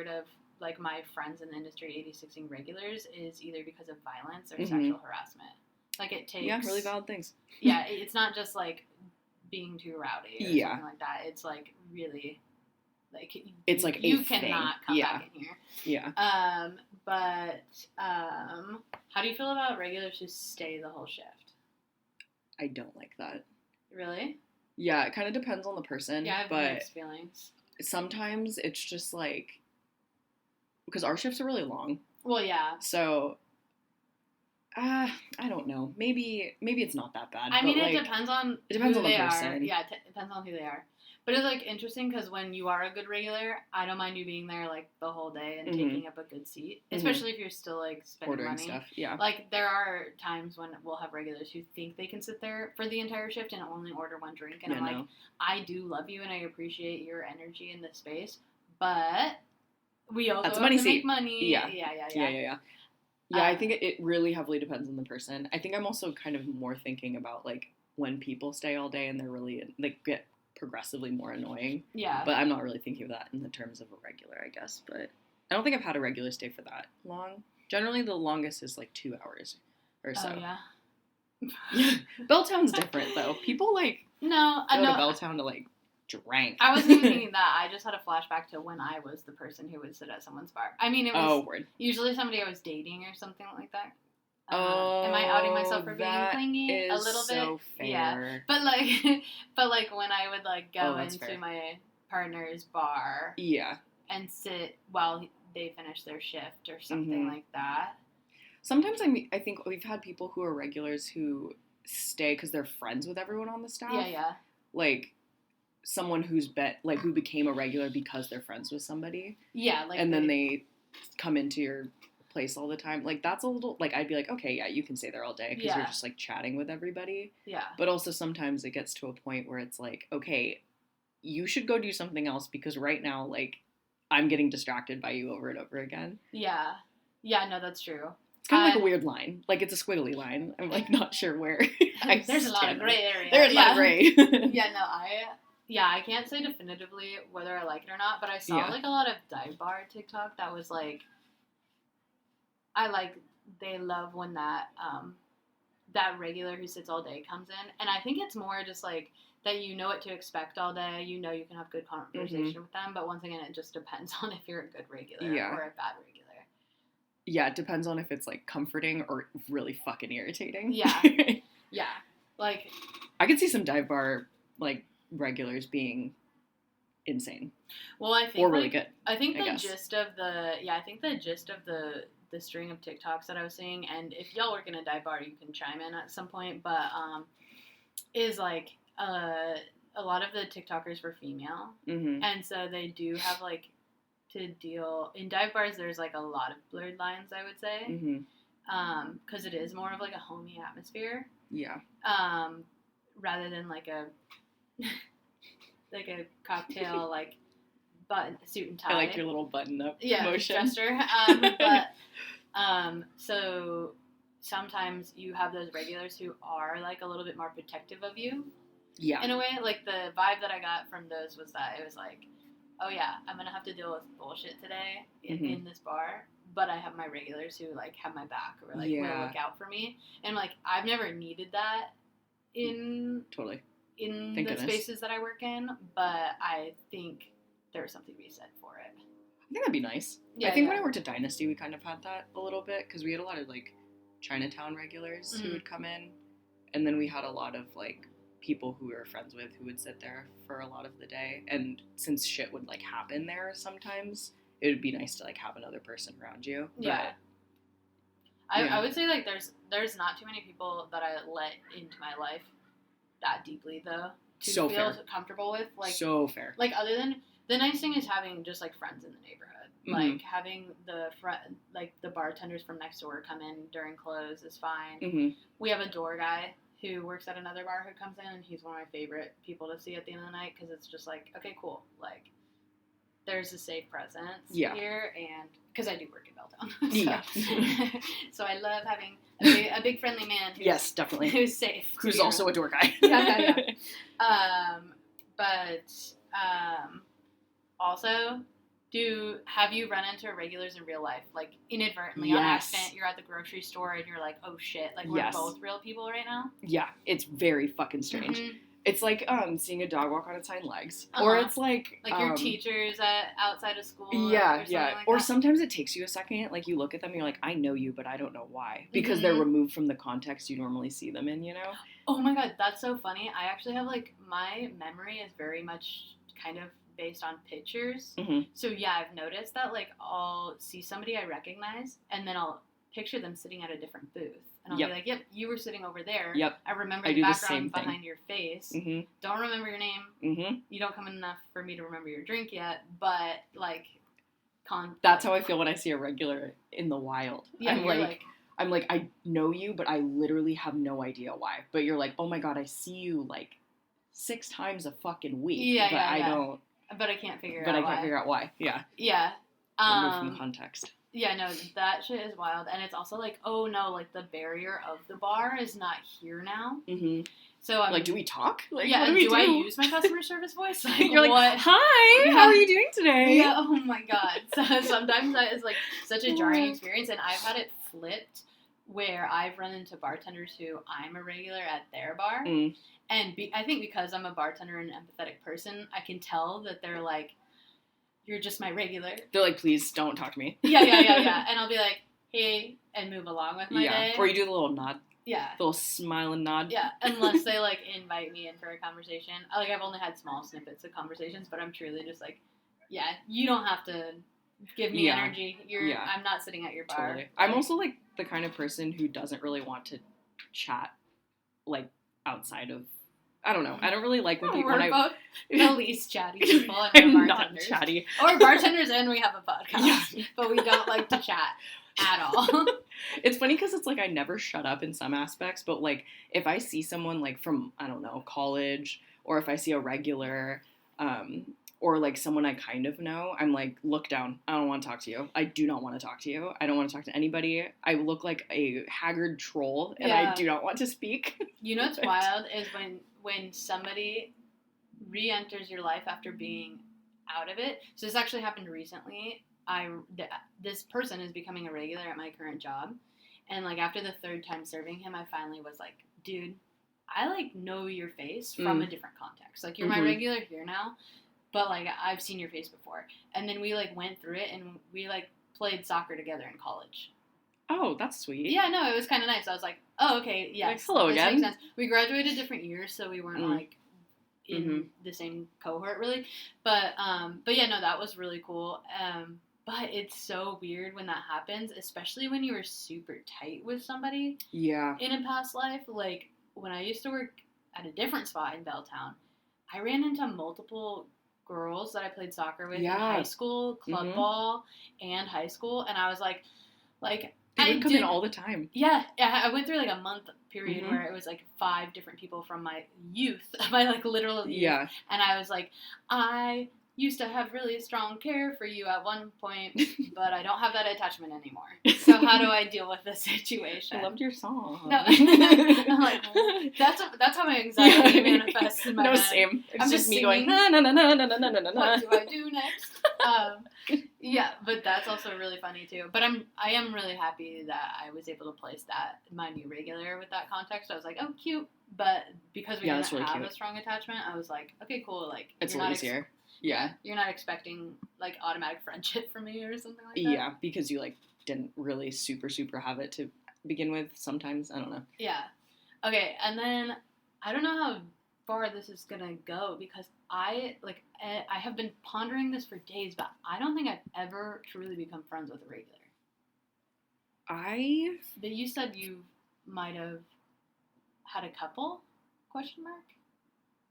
of, like, my friends in the industry 86ing regulars is either because of violence or sexual harassment. Like, it takes... Yeah, really valid things. Yeah, it's not just, like, being too rowdy or something like that. It's, like, really... Like, it's like you cannot come back in here. Yeah. But how do you feel about regulars who stay the whole shift? I don't like that. Really? Yeah, it kind of depends on the person. Yeah, I have mixed feelings. Sometimes it's just, like... Because our shifts are really long. Well, yeah. So, I don't know. Maybe it's not that bad. I mean, it depends on the person. Yeah, it depends on who they are. But it's, like, interesting because when you are a good regular, I don't mind you being there, like, the whole day and taking up a good seat. Especially if you're still, like, spending ordering money. Stuff, yeah. Like, there are times when we'll have regulars who think they can sit there for the entire shift and only order one drink. And I'm like, I do love you and I appreciate your energy in this space, but... We also have to make money. Yeah. Yeah. Yeah, I think it really heavily depends on the person. I think I'm also kind of more thinking about, like, when people stay all day and they're really, like, get progressively more annoying. Yeah. But I'm not really thinking of that in the terms of a regular, I guess. But I don't think I've had a regular stay for that long. Generally, the longest is, like, 2 hours or so. Oh, yeah. Yeah. Belltown's different, though. People, like, go to Belltown to, like, drank. I wasn't even thinking that. I just had a flashback to when I was the person who would sit at someone's bar. I mean, it was usually somebody I was dating or something like that. Am I outing myself for being clingy a little bit? So fair. Yeah, but like when I would, like, go into my partner's bar, and sit while they finish their shift or something like that. Sometimes I think we've had people who are regulars who stay because they're friends with everyone on the staff. Yeah. Like, someone who became a regular because they're friends with somebody. Yeah, like, and then they come into your place all the time. Like, that's a little, like, I'd be like, okay, yeah, you can stay there all day because you're just, like, chatting with everybody. Yeah. But also sometimes it gets to a point where it's like, okay, you should go do something else because right now, like, I'm getting distracted by you over and over again. Yeah. Yeah, no, that's true. It's kind of like a weird line. Like, it's a squiggly line. I'm, like, not sure where There's a lot of gray area. There's a lot of gray. I can't say definitively whether I like it or not, but I saw, like, a lot of dive bar TikTok that was, like, they love when that regular who sits all day comes in, and I think it's more just, like, that you know what to expect all day, you know you can have good conversation with them, but once again, it just depends on if you're a good regular or a bad regular. Yeah, it depends on if it's, like, comforting or really fucking irritating. Yeah. Like, I could see some dive bar, like, regulars being insane. Well, I think or really good. I think the guess. gist of the string of TikToks that I was seeing, and if y'all work in a dive bar, you can chime in at some point, but is like a lot of the TikTokers were female, and so they do have like to deal in dive bars. There's like a lot of blurred lines, I would say, because it is more of like a homey atmosphere. Yeah. Rather than like a like a cocktail like button suit and tie. I like your little button up motion. Gesture. So sometimes you have those regulars who are like a little bit more protective of you. Yeah. In a way, like the vibe that I got from those was that it was like, oh yeah, I'm gonna have to deal with bullshit today in this bar, but I have my regulars who like have my back or like will look out for me, and like I've never needed that in the spaces that I work in, but I think there's something to be said for it. I think that'd be nice. Yeah, I think when I worked at Dynasty, we kind of had that a little bit because we had a lot of like Chinatown regulars who would come in, and then we had a lot of like people who we were friends with who would sit there for a lot of the day, and since shit would like happen there sometimes, it would be nice to like have another person around you. But, I would say like there's not too many people that I let into my life that deeply though to feel comfortable with, like so fair. Like other than the nice thing is having just like friends in the neighborhood, like having like the bartenders from next door come in during close is fine. We have a door guy who works at another bar who comes in, and he's one of my favorite people to see at the end of the night because it's just like, okay, cool, like there's a safe presence here, and because I do work in Belltown, so I love having a big friendly man who's, definitely, who's safe, who's also a door guy. Also, have you run into regulars in real life, like inadvertently on accident? You're at the grocery store and you're like, oh shit, like we're both real people right now. Yeah, it's very fucking strange. It's like seeing a dog walk on its hind legs, or it's like your teachers outside of school. Or sometimes it takes you a second. Like you look at them, and you're like, I know you, but I don't know why, because they're removed from the context you normally see them in. You know? Oh my god, that's so funny. I actually have like my memory is very much kind of based on pictures. So yeah, I've noticed that like I'll see somebody I recognize, and then I'll picture them sitting at a different booth. And I'll be like, yep, you were sitting over there. Yep. I remember the background behind your face. Don't remember your name. You don't come in enough for me to remember your drink yet. But, like, that's how I feel when I see a regular in the wild. Yeah, I'm like, I know you, but I literally have no idea why. But you're like, oh my god, I see you, like, 6 times a fucking week. But I don't. But I can't figure out why. Yeah. Yeah. Remove from context. Yeah, no, that shit is wild. And it's also like, oh no, like the barrier of the bar is not here now. So I'm like, do we talk? Like, yeah, do I use my customer service voice? Like, you're like, what? Hi, how are you doing today? Yeah, oh my god. So sometimes that is like such a jarring experience, and I've had it flipped where I've run into bartenders who I'm a regular at their bar, and I think because I'm a bartender and an empathetic person, I can tell that they're like, you're just my regular. They're like, please don't talk to me. Yeah. And I'll be like, hey, and move along with my day. Or you do the little nod. Yeah. The little smile and nod. Yeah, unless they, like, invite me in for a conversation. Like, I've only had small snippets of conversations, but I'm truly just like, yeah, you don't have to give me energy. I'm not sitting at your bar. Totally. I'm also, like, the kind of person who doesn't really want to chat, like, outside of, I don't know. I don't really like when people... We're both the least chatty people, and we're not chatty. Or bartenders, and we have a podcast. But we don't like to chat at all. It's funny because it's like I never shut up in some aspects, but, like, if I see someone, like, from, I don't know, college, or if I see a regular, or, like, someone I kind of know, I'm like, look down. I don't want to talk to you. I do not want to talk to you. I don't want to talk to anybody. I look like a haggard troll, and I do not want to speak. You know what's wild is when somebody re-enters your life after being out of it. So this actually happened recently. This person is becoming a regular at my current job, and like after the 3rd time serving him, I finally was like, dude, I like know your face from a different context. Like you're my regular here now, but like I've seen your face before. And then we like went through it, and we like played soccer together in college. Oh, that's sweet. Yeah, no, it was kind of nice. I was like, oh, okay, yes. Like, hello this again. Makes sense. We graduated different years, so we weren't like in the same cohort, really. But yeah, no, that was really cool. But it's so weird when that happens, especially when you were super tight with somebody. Yeah. In a past life, like when I used to work at a different spot in Belltown, I ran into multiple girls that I played soccer with in high school, club ball, and high school, and I was like they would come in all the time. Yeah, I went through like a month period where it was like 5 different people from my youth, my like literal youth, and I was like, I used to have really strong care for you at one point, but I don't have that attachment anymore. So how do I deal with this situation? I loved your song. No, I'm like, that's how my anxiety manifests in my head. No, same. It's just me singing, going, na na na na na na na na na. What do I do next? Yeah, but that's also really funny too. But I am really happy that I was able to place that my new regular with that context. I was like, oh, cute. But because we didn't have a strong attachment, I was like, okay, cool. Like it's a little easier. Yeah. You're not expecting, like, automatic friendship from me or something like that? Yeah, because you, like, didn't really super have it to begin with sometimes. I don't know. Yeah. Okay, and then I don't know how far this is going to go because I have been pondering this for days, but I don't think I've ever truly become friends with a regular. But you said you might have had a couple? Question mark?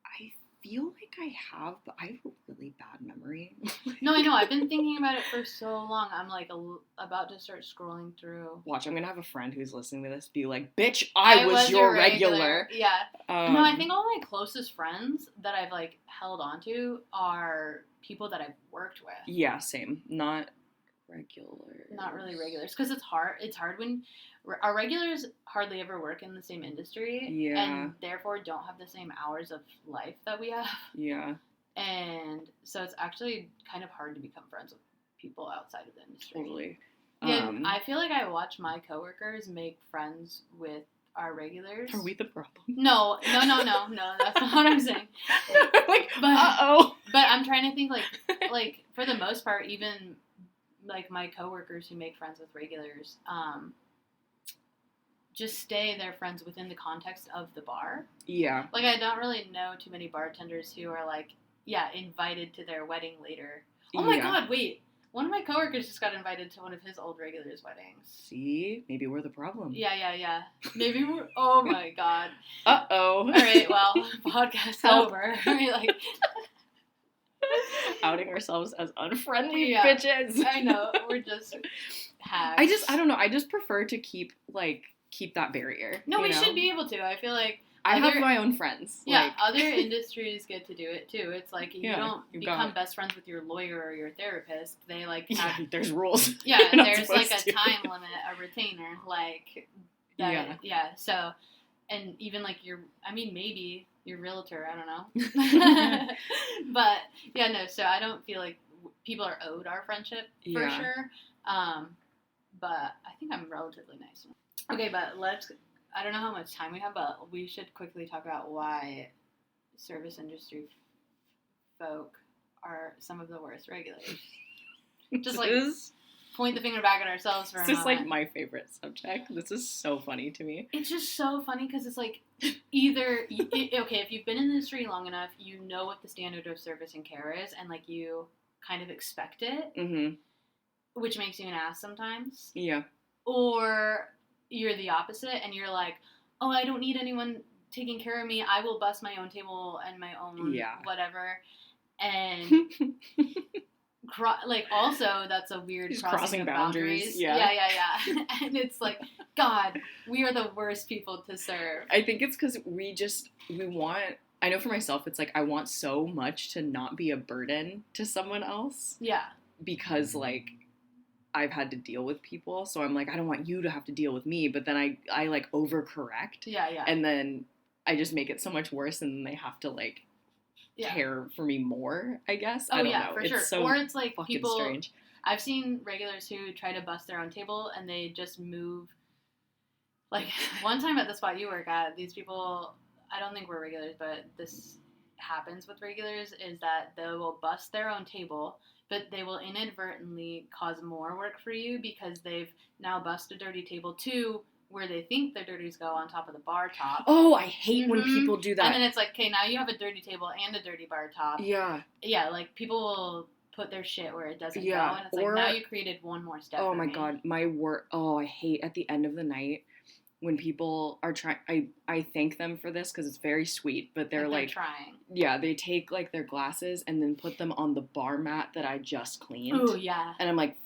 I feel like I have, but I have a really bad memory. No, I know. I've been thinking about it for so long. I'm like about to start scrolling through. Watch, I'm going to have a friend who's listening to this be like, bitch, I was your regular. Yeah. No, I think all my closest friends that I've like held on to are people that I've worked with. Yeah, same. Not regulars. Not really regulars. Because it's hard. It's hard when our regulars hardly ever work in the same industry. Yeah. And therefore don't have the same hours of life that we have. Yeah. And so it's actually kind of hard to become friends with people outside of the industry. Totally. Yeah, I feel like I watch my coworkers make friends with our regulars. Are we the problem? No, that's not what I'm saying. Like, uh-oh. But I'm trying to think, like for the most part, even like my coworkers who make friends with regulars, just stay their friends within the context of the bar. Yeah. Like, I don't really know too many bartenders who are, like, invited to their wedding later. Oh, my God, wait. One of my coworkers just got invited to one of his old regulars' weddings. See? Maybe we're the problem. Yeah. Maybe we're... Oh, my God. Uh-oh. All right, well, podcast over. Like... Outing ourselves as unfriendly bitches. I know. We're just hags. I don't know. I just prefer to keep that barrier. No, we should be able to. I feel like I have my own friends. Yeah, other industries get to do it too. It's like you don't become best friends with your lawyer or your therapist. They like have, there's rules. Yeah, there's like a time limit, a retainer, like that, So, and even like maybe your realtor. I don't know. But yeah, no. So I don't feel like people are owed our friendship for sure. But I think I'm relatively nice. Okay, but I don't know how much time we have, but we should quickly talk about why service industry folk are some of the worst regulars. Just point the finger back at ourselves for a moment. This is like my favorite subject. This is so funny to me. It's just so funny because it's like either, if you've been in the industry long enough, you know what the standard of service and care is, and like you kind of expect it, which makes you an ass sometimes. Yeah. Or you're the opposite, and you're like, oh, I don't need anyone taking care of me. I will bust my own table and my own whatever. And also, that's a weird crossing of boundaries. Yeah. And it's like, God, we are the worst people to serve. I think it's because we want, I know for myself, it's like I want so much to not be a burden to someone else. Yeah. Because, like, I've had to deal with people, so I'm like, I don't want you to have to deal with me, but then I like overcorrect. Yeah. And then I just make it so much worse, and then they have to like care for me more, I guess. I don't know. For sure. So or it's like people, strange. I've seen regulars who try to bust their own table, and they just move. Like, one time at the spot you work at, these people, I don't think we're regulars, but this happens with regulars, is that they will bust their own table, but they will inadvertently cause more work for you because they've now busted a dirty table to where they think their dirties go on top of the bar top. Oh, I hate when people do that. And then it's like, okay, now you have a dirty table and a dirty bar top. Yeah. Yeah, like, people will put their shit where it doesn't go. And it's or, like, now you created one more step Oh, for my me. God. I hate at the end of the night when people are trying. I thank them for this because it's very sweet, but they're trying. Yeah, they take, like, their glasses and then put them on the bar mat that I just cleaned. Oh, yeah. And I'm like,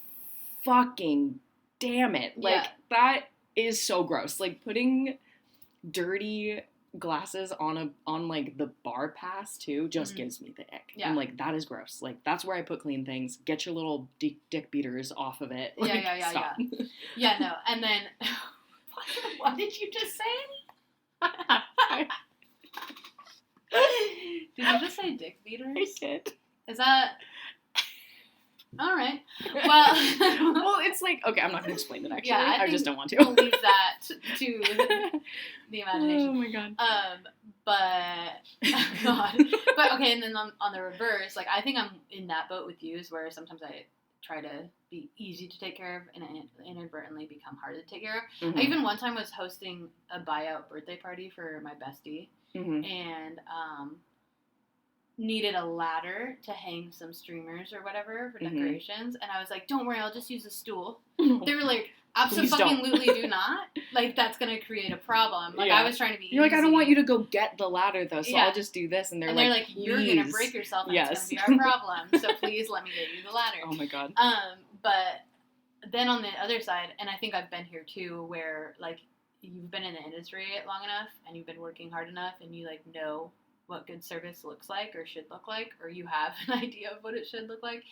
fucking damn it. Like, that is so gross. Like, putting dirty glasses on like the bar pass too just gives me the ick. I'm like, that is gross. Like, that's where I put clean things. Get your little dick beaters off of it. Like, stop. Yeah, no. And then what did you just say? Did you just say dick beaters? I did. Is that all right? Well, it's like, okay, I'm not going to explain it, actually. Yeah, I just don't want to. We'll leave that to the imagination. Oh, my God. But, oh, God. But, okay, and then on the reverse, like, I think I'm in that boat with you, is where sometimes I try to be easy to take care of and inadvertently become hard to take care of. Mm-hmm. I even one time was hosting a buyout birthday party for my bestie, and needed a ladder to hang some streamers or whatever for decorations, and I was like, don't worry, I'll just use a stool. They were like, absolutely do not. Like, that's gonna create a problem. Like, I was trying to be You're easy. like, I don't want you to go get the ladder, though, so I'll just do this. And they're like, you're gonna break yourself, and it's gonna be our problem, so please let me get you the ladder. Oh, my God. But then on the other side, and I think I've been here too, where, like, you've been in the industry long enough, and you've been working hard enough, and you, like, know what good service looks like or should look like, or you have an idea of what it should look like,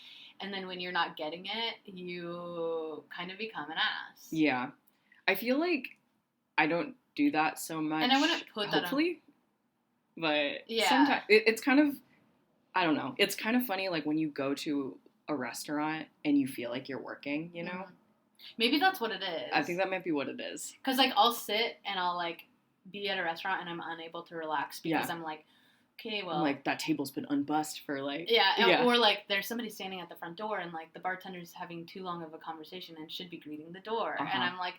and then when you're not getting it, you kind of become an ass. Yeah. I feel like I don't do that so much. And I wouldn't put that hopefully, but sometimes it's kind of, I don't know, it's kind of funny, like, when you go to a restaurant and you feel like you're working, you know? Maybe that's what it is. I think that might be what it is. Because, like, I'll sit and I'll, like, be at a restaurant and I'm unable to relax because I'm like, okay, well, I'm like, that table's been unbussed for, like... Or, like, there's somebody standing at the front door and, like, the bartender's having too long of a conversation and should be greeting the door. And I'm like,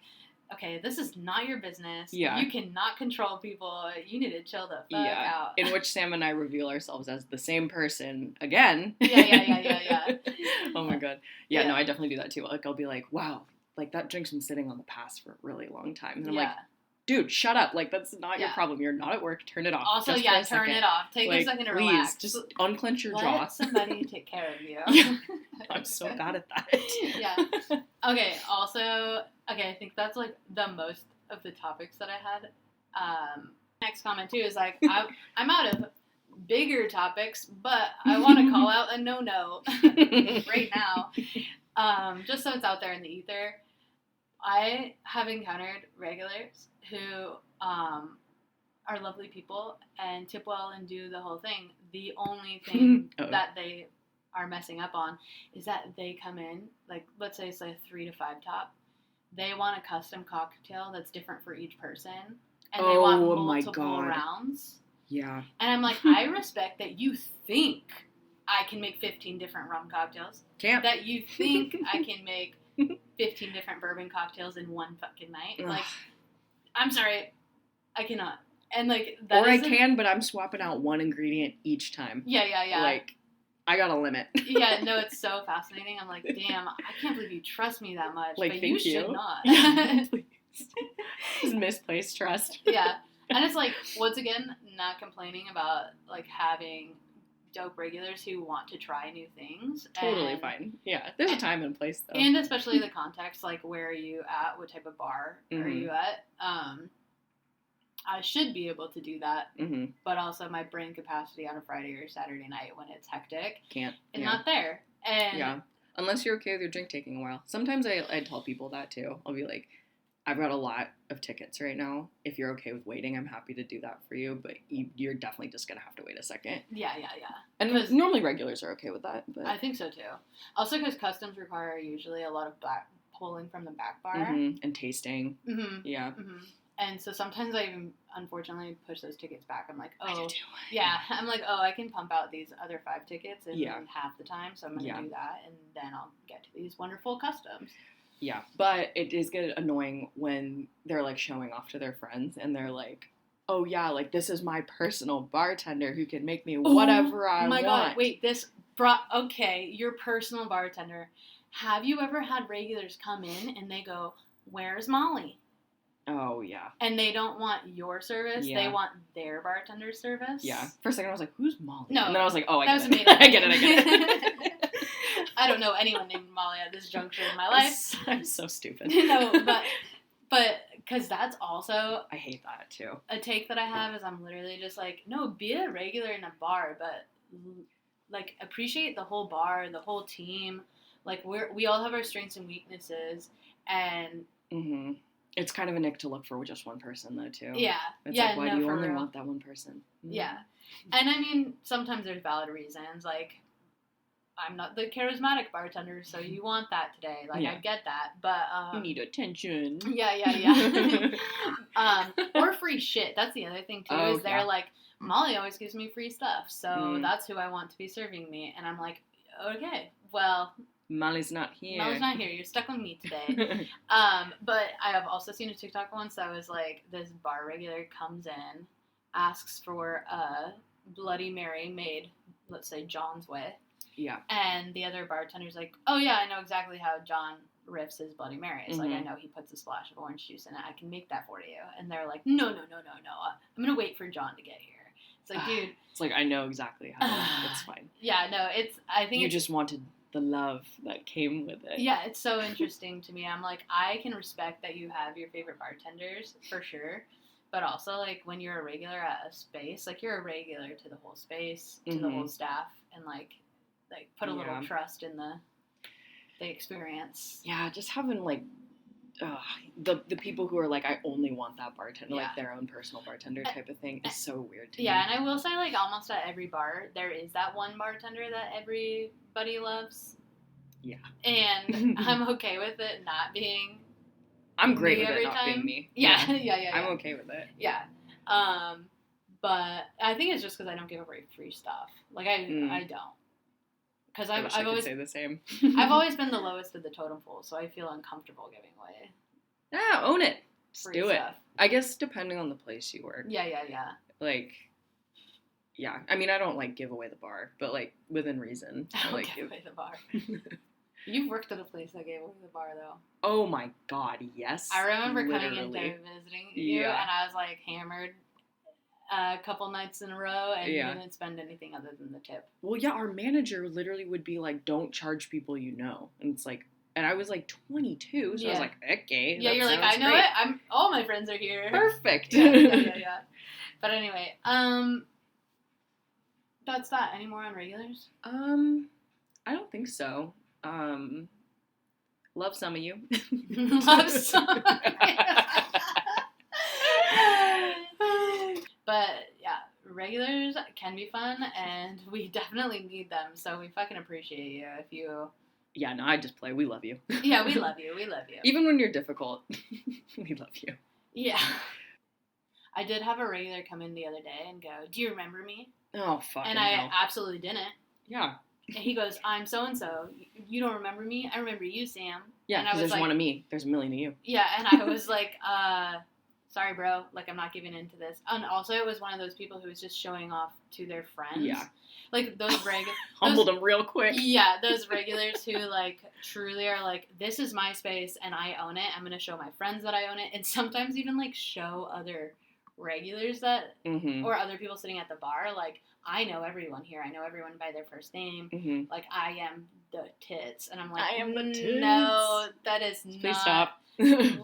okay, this is not your business. Yeah. You cannot control people. You need to chill the fuck out. In which Sam and I reveal ourselves as the same person again. Yeah. Oh, my God. Yeah, no, I definitely do that, too. Like, I'll be like, wow, like, that drink's been sitting on the pass for a really long time. And I'm like... Dude, shut up. Like, that's not your problem. You're not at work. Turn it off. Also, turn it off. Take a second to relax. Please, just unclench your jaw. Let somebody take care of you. I'm so bad at that. Yeah. Okay, also, I think that's, like, the most of the topics that I had. Next comment, too, is, like, I'm out of bigger topics, but I want to call out a no-no right now. Just so it's out there in the ether. I have encountered regulars who are lovely people and tip well and do the whole thing. The only thing that they are messing up on is that they come in, like, let's say it's like a 3 to 5 top. They want a custom cocktail that's different for each person, and they want multiple rounds. Yeah. And I'm like, I respect that you think I can make 15 different rum cocktails. Can't. That you think I can make 15 different bourbon cocktails in one fucking night. Like, I'm sorry, I cannot. And, like, that or I can, but I'm swapping out one ingredient each time. Yeah. Like, I got a limit. Yeah, no, it's so fascinating. I'm like, damn, I can't believe you trust me that much. Like, but thank you should not. Please. Just misplaced trust. Yeah. And it's like, once again, not complaining about, like, having dope regulars who want to try new things. Totally fine. Yeah, there's a time and place, though. And especially the context, like, where are you at? What type of bar are you at? I should be able to do that, but also my brain capacity on a Friday or Saturday night when it's hectic can't. It's not there. And unless you're okay with your drink taking a while. Sometimes I tell people that too. I'll be like, I've got a lot of tickets right now. If you're okay with waiting, I'm happy to do that for you, but you're definitely just going to have to wait a second. Yeah. And normally regulars are okay with that. But I think so too. Also because customs require usually a lot of pulling from the back bar. And tasting. Yeah. And so sometimes I even, unfortunately, push those tickets back. I'm like, I do too. Yeah. I'm like, I can pump out these other 5 tickets in Yeah. half the time, so I'm going to do that, and then I'll get to these wonderful customs. Yeah, but it is get annoying when they're like showing off to their friends and they're like, oh yeah, like this is my personal bartender who can make me whatever I want. Oh my god, wait, okay, your personal bartender. Have you ever had regulars come in and they go, where's Molly? Oh, yeah. And they don't want your service. Yeah. They want their bartender's service. Yeah. For a second, I was like, who's Molly? No. And then I was like, oh, I get it. I get it. I don't know anyone named Molly at this juncture in my life. I'm so stupid. No, but because that's also... I hate that, too. A take that I have is I'm literally just like, no, be a regular in a bar, but, like, appreciate the whole bar, the whole team. Like, we all have our strengths and weaknesses, and... Mm-hmm. It's kind of a nick to look for just one person, though, too. Yeah. It's like, why do you only want that one person? Mm-hmm. Yeah. And, I mean, sometimes there's valid reasons. Like, I'm not the charismatic bartender, so you want that today. Like, I get that. But, you need attention. Yeah. Or free shit. That's the other thing, too, is they're like, Molly always gives me free stuff, so that's who I want to be serving me. And I'm like, okay, well... Molly's not here. You're stuck with me today. But I have also seen a TikTok once that was like, this bar regular comes in, asks for a Bloody Mary made, let's say, John's way. Yeah. And the other bartender's like, oh yeah, I know exactly how John riffs his Bloody Marys. Mm-hmm. Like, I know he puts a splash of orange juice in it. I can make that for you. And they're like, no. I'm going to wait for John to get here. It's like, dude. It's like, I know exactly how. It's fine. Yeah, no, I think you just wanted the love that came with it. Yeah, it's so interesting to me. I'm like, I can respect that you have your favorite bartenders, for sure. But also, like, when you're a regular at a space, like, you're a regular to the whole space, to the whole staff, and, like put a little trust in the experience. Yeah, just having, like, the people who are like, I only want that bartender, like their own personal bartender type of thing is so weird to me. Yeah, and I will say, like, almost at every bar, there is that one bartender that everybody loves. Yeah. And I'm okay with it not being I'm great with it not being me. Yeah. I'm okay with it. Yeah. But I think it's just because I don't give away free stuff. Like, I don't. Because I've always say the same. I've always been the lowest of the totem pole, so I feel uncomfortable giving away. Yeah, own it. Just do it. I guess depending on the place you work. Yeah. Like, yeah. I mean, I don't like give away the bar, but like within reason. I don't give away the bar. You've worked at a place that gave away the bar, though. Oh my god, yes. I remember coming in there visiting you, and I was like hammered a couple nights in a row, and you didn't spend anything other than the tip. Well, yeah, our manager literally would be like, don't charge people you know. And it's like, and I was like 22, so I was like, okay. Yeah, you're like, I know great. All my friends are here. Perfect. Yeah. But anyway, that's that. Any more on regulars? I don't think so. Love some of you. Love some of you. But yeah, regulars can be fun, and we definitely need them. So we fucking appreciate you if you. Yeah, no, I just play. We love you. Yeah, we love you. We love you. Even when you're difficult, we love you. Yeah. I did have a regular come in the other day and go, "Do you remember me?" Oh, fuck. And I absolutely didn't. Yeah. And he goes, "I'm so-and-so. You don't remember me? I remember you, Sam." Yeah, because there's one of me. There's a million of you. Yeah, and I was like, sorry, bro. Like, I'm not giving into this. And also, it was one of those people who was just showing off to their friends. Yeah. Like, those regulars. Humbled them real quick. Yeah, those regulars who, like, truly are like, this is my space, and I own it. I'm going to show my friends that I own it. And sometimes even, like, show other regulars that, or other people sitting at the bar, like, I know everyone here. I know everyone by their first name. Mm-hmm. Like, I am the tits. And I'm like, I am the tits. No, that is not. Please stop.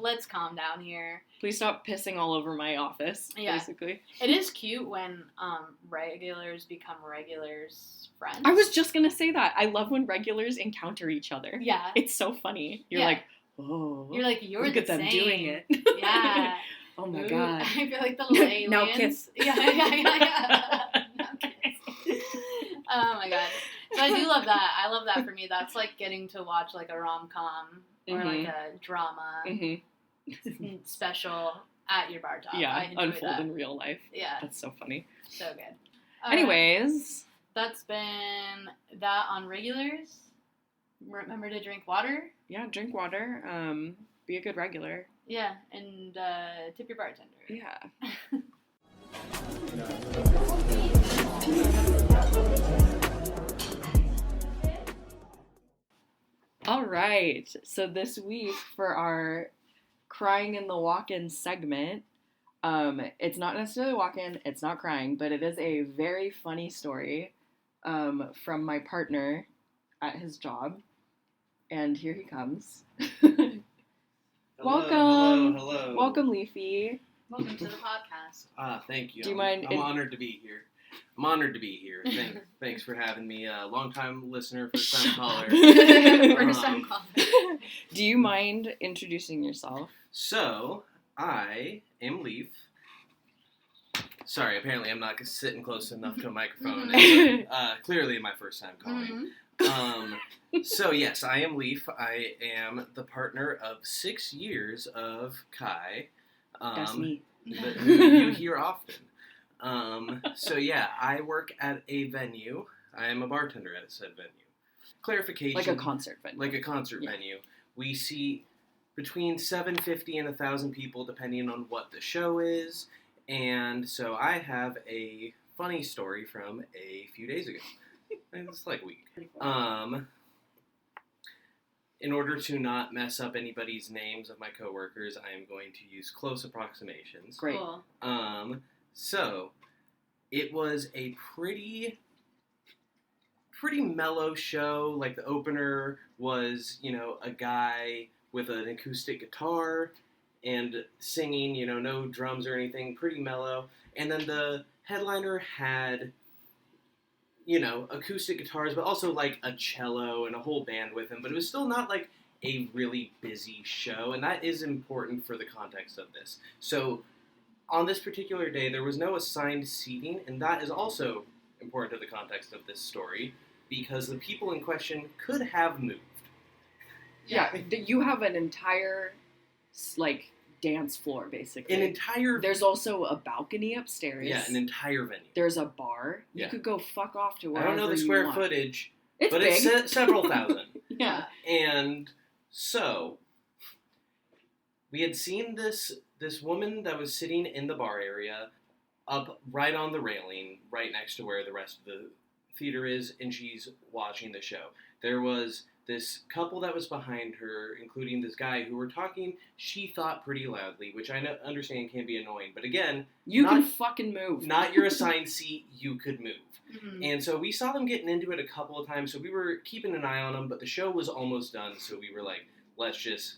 Let's calm down here. Please stop pissing all over my office, basically. It is cute when regulars become regulars' friends. I was just going to say that. I love when regulars encounter each other. Yeah. It's so funny. You're like, oh. You're like, you're look the at them same. doing it. Yeah. Oh my god. I feel like the little aliens. Now kiss. Yeah. Now kiss. Oh my god. So I do love that. I love that for me. That's like getting to watch like a rom-com or like a drama special at your bar top. Yeah, unfold in real life. Yeah. That's so funny. So good. Anyways. That's been that on regulars. Remember to drink water. Yeah, drink water. Be a good regular. Yeah, and tip your bartender. Yeah. All right. So this week for our crying in the walk-in segment, it's not necessarily walk-in, it's not crying, but it is a very funny story from my partner at his job. And here he comes. Welcome. Hello. Welcome, Leafy. Welcome to the podcast. Thank you. Do you mind? I'm honored to be here. Thanks for having me. Long-time listener, first-time caller. First-time caller. Do you mind introducing yourself? So, I am Leif. Sorry, apparently I'm not sitting close enough to a microphone. Clearly my first time calling. So yes, I am Leif. I am the partner of 6 years of Kai. That's me. Who you hear often. So yeah, I work at a venue. I am a bartender at said venue. Clarification. Like a concert venue. Like a concert venue. We see between 750 and 1,000 people depending on what the show is. And so I have a funny story from a few days ago. It's like a week. In order to not mess up anybody's names of my coworkers, I am going to use close approximations. Great. Cool. So it was a pretty mellow show. Like the opener was, a guy with an acoustic guitar and singing, no drums or anything, pretty mellow. And then the headliner had, acoustic guitars, but also like a cello and a whole band with him. But it was still not like a really busy show, and that is important for the context of this. So on this particular day, there was no assigned seating, and that is also important to the context of this story, because the people in question could have moved. Yeah, you have an entire, dance floor, basically. There's also a balcony upstairs. Yeah, an entire venue. There's a bar. You could go fuck off to wherever you want. I don't know the square footage, but big. It's several thousand. Yeah. And so, we had seen this woman that was sitting in the bar area up right on the railing, right next to where the rest of the theater is, and she's watching the show. There was this couple that was behind her, including this guy, who were talking, she thought, pretty loudly, which I understand can be annoying. But again, you can fucking move. Not your assigned seat, you could move. Mm-hmm. And so we saw them getting into it a couple of times, so we were keeping an eye on them, but the show was almost done, so we were like, let's just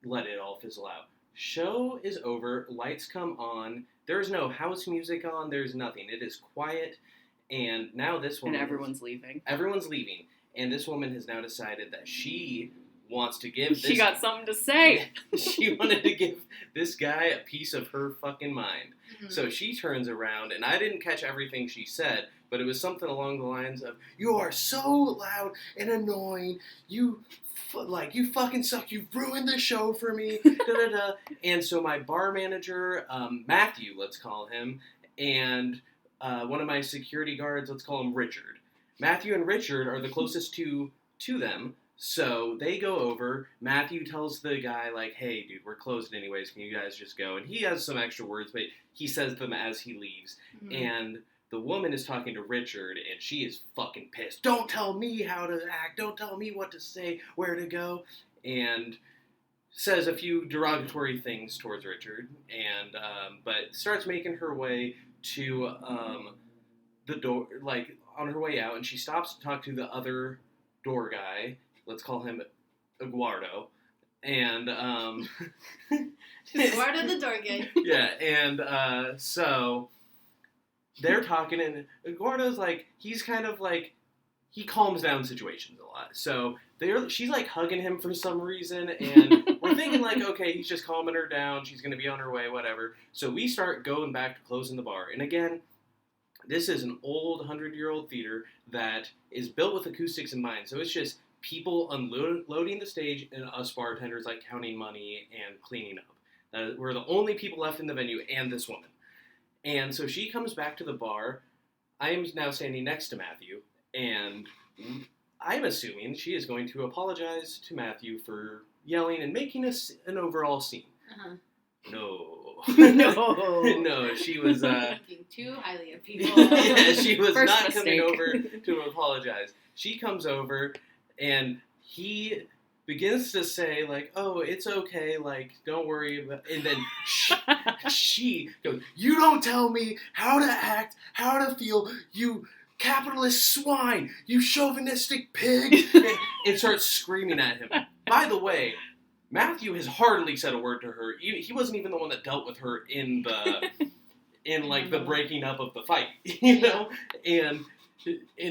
let it all fizzle out. Show is over, lights come on, there's no house music on, there's nothing. It is quiet, and now this woman... And everyone's leaving. Everyone's leaving. And this woman has now decided that she wants to give this... She got something to say. She wanted to give this guy a piece of her fucking mind. Mm-hmm. So she turns around, and I didn't catch everything she said, but it was something along the lines of, "You are so loud and annoying. You fucking suck. You've ruined the show for me." Da-da-da. And so my bar manager, Matthew, let's call him, and one of my security guards, let's call him Richard. Matthew and Richard are the closest to them, so they go over. Matthew tells the guy, "Hey, dude, we're closed anyways, can you guys just go?" And he has some extra words, but he says them as he leaves. Mm-hmm. And the woman is talking to Richard, and she is fucking pissed. "Don't tell me how to act, don't tell me what to say, where to go," and says a few derogatory things towards Richard, and but starts making her way to the door, on her way out, and she stops to talk to the other door guy. Let's call him Eduardo. And, Eduardo the door guy. Yeah, and, so, they're talking, and Eduardo's, he's kind of, he calms down situations a lot. So, she's, hugging him for some reason, and we're thinking, okay, he's just calming her down, she's gonna be on her way, whatever. So, we start going back to closing the bar. And again, this is an old 100-year-old theater that is built with acoustics in mind. So it's just people unloading the stage and us bartenders counting money and cleaning up. We're the only people left in the venue, and this woman. And so she comes back to the bar. I am now standing next to Matthew, and I'm assuming she is going to apologize to Matthew for yelling and making an overall scene. Uh-huh. No. No. No, she was... Thinking too highly of people. Yeah, she was First not mistake. coming over to apologize. She comes over, and he begins to say, like, oh, it's okay, like, don't worry. And then she goes, you don't tell me how to act, how to feel, you capitalist swine, you chauvinistic pig, and starts screaming at him. By the way, Matthew has hardly said a word to her. He wasn't even the one that dealt with her in the breaking up of the fight, you know? And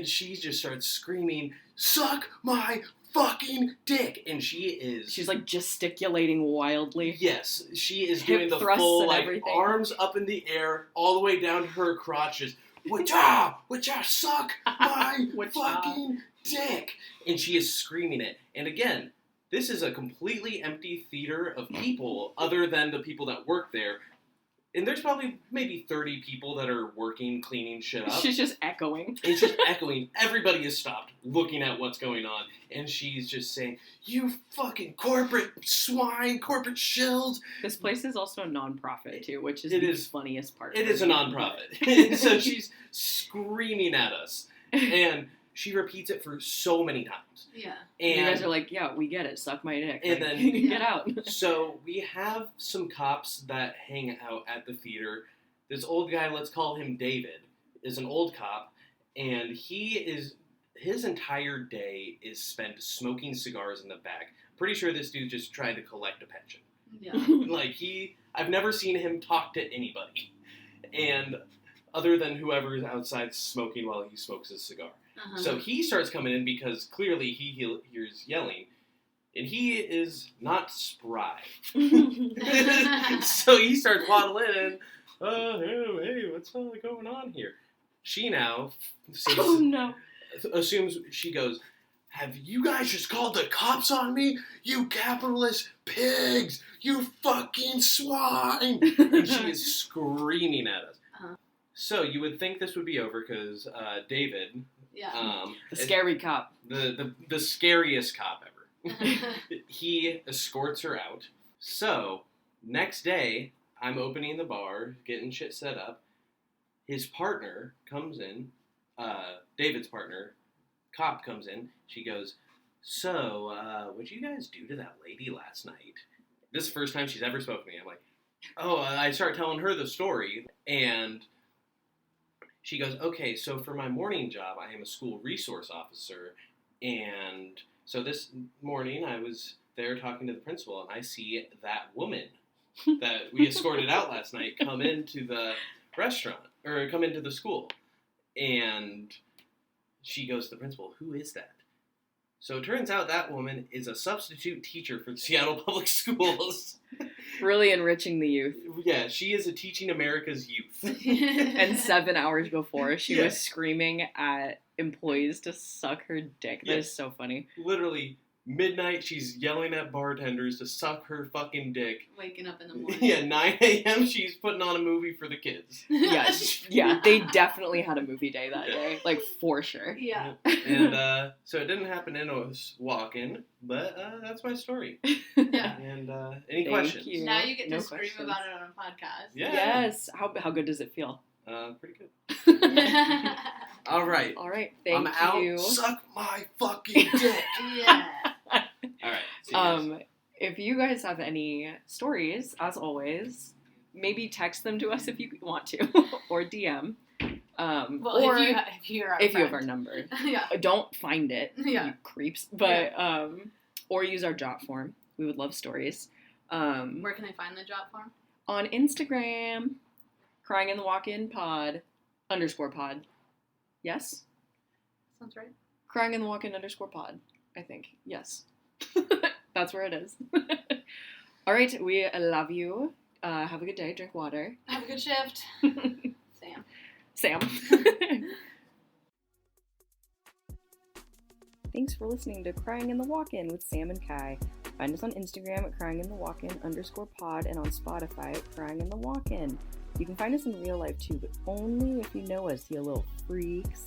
she just starts screaming, suck my fucking dick. And she's like gesticulating wildly. Yes, she is Hip doing the thrusts full, and like, everything. arms up in the air, all the way down to her crotches. Wacha, suck my Wacha. fucking dick. And she is screaming it. And again, this is a completely empty theater of people other than the people that work there. And there's probably maybe 30 people that are working, cleaning shit up. She's just echoing. It's just echoing. Everybody has stopped looking at what's going on. And she's just saying, you fucking corporate swine, corporate shills. This place is also a non-profit, too, which is It the is- funniest part. It is a non-profit. So she's screaming at us. And she repeats it for so many times. Yeah. And you guys are like, yeah, we get it. Suck my dick. And Like, then- get out. So we have some cops that hang out at the theater. This old guy, let's call him David, is an old cop. And his entire day is spent smoking cigars in the back. Pretty sure this dude's just trying to collect a pension. Yeah. Like, I've never seen him talk to anybody. And other than whoever is outside smoking while he smokes his cigar. Uh-huh. So he starts coming in because clearly he hears yelling. And he is not spry. So he starts waddling in. Hey, what's going on here? She now Oh, no. assumes, she goes, have you guys just called the cops on me? You capitalist pigs! You fucking swine! And she is screaming at us. Uh-huh. So you would think this would be over because David, Yeah. The scary cop. the scariest cop ever, he escorts her out. So next day, I'm opening the bar, getting shit set up. His partner comes in, David's partner, cop comes in. She goes, so, what'd you guys do to that lady last night? This is the first time she's ever spoken to me. I'm like, oh, I start telling her the story, and she goes, okay, so for my morning job, I am a school resource officer, and so this morning I was there talking to the principal, and I see that woman that we escorted out last night come into the restaurant, or come into the school, and she goes to the principal, who is that? So it turns out that woman is a substitute teacher for the Seattle Public Schools. Really enriching the youth. Yeah, she is a Teaching America's Youth. And 7 hours before, she Yeah. was screaming at employees to suck her dick. That is so funny. Literally, midnight, she's yelling at bartenders to suck her fucking dick. Waking up in the morning. Yeah, 9 a.m., she's putting on a movie for the kids. Yeah, they definitely had a movie day that day. Like, for sure. Yeah. And so it didn't happen in a walk-in, but that's my story. Yeah. And any Thank questions? you. Now you get to No scream questions. about it on a podcast. Yeah. Yes. How good does it feel? Pretty good. All right. All right. Thank I'm you. out. Suck my fucking dick. Yeah. All right. See you guys. If you guys have any stories, as always, maybe text them to us if you want to, or DM. Well, or if you're our if you have our friend. number. Yeah. Don't find it, Yeah. you creeps. But or use our jot form. We would love stories. Where can they find the job form? On Instagram, crying in the walk-in pod _pod. Yes? Sounds right. Crying in the walk-in _pod, I think. Yes. That's where it is. All right, we love you. Have a good day. Drink water. Have a good shift. Sam. Sam. Thanks for listening to Crying in the Walk-In with Sam and Kai. Find us on Instagram at cryinginthewalkin _pod and on Spotify at Crying in the Walk-In. You can find us in real life too, but only if you know us, you little freaks.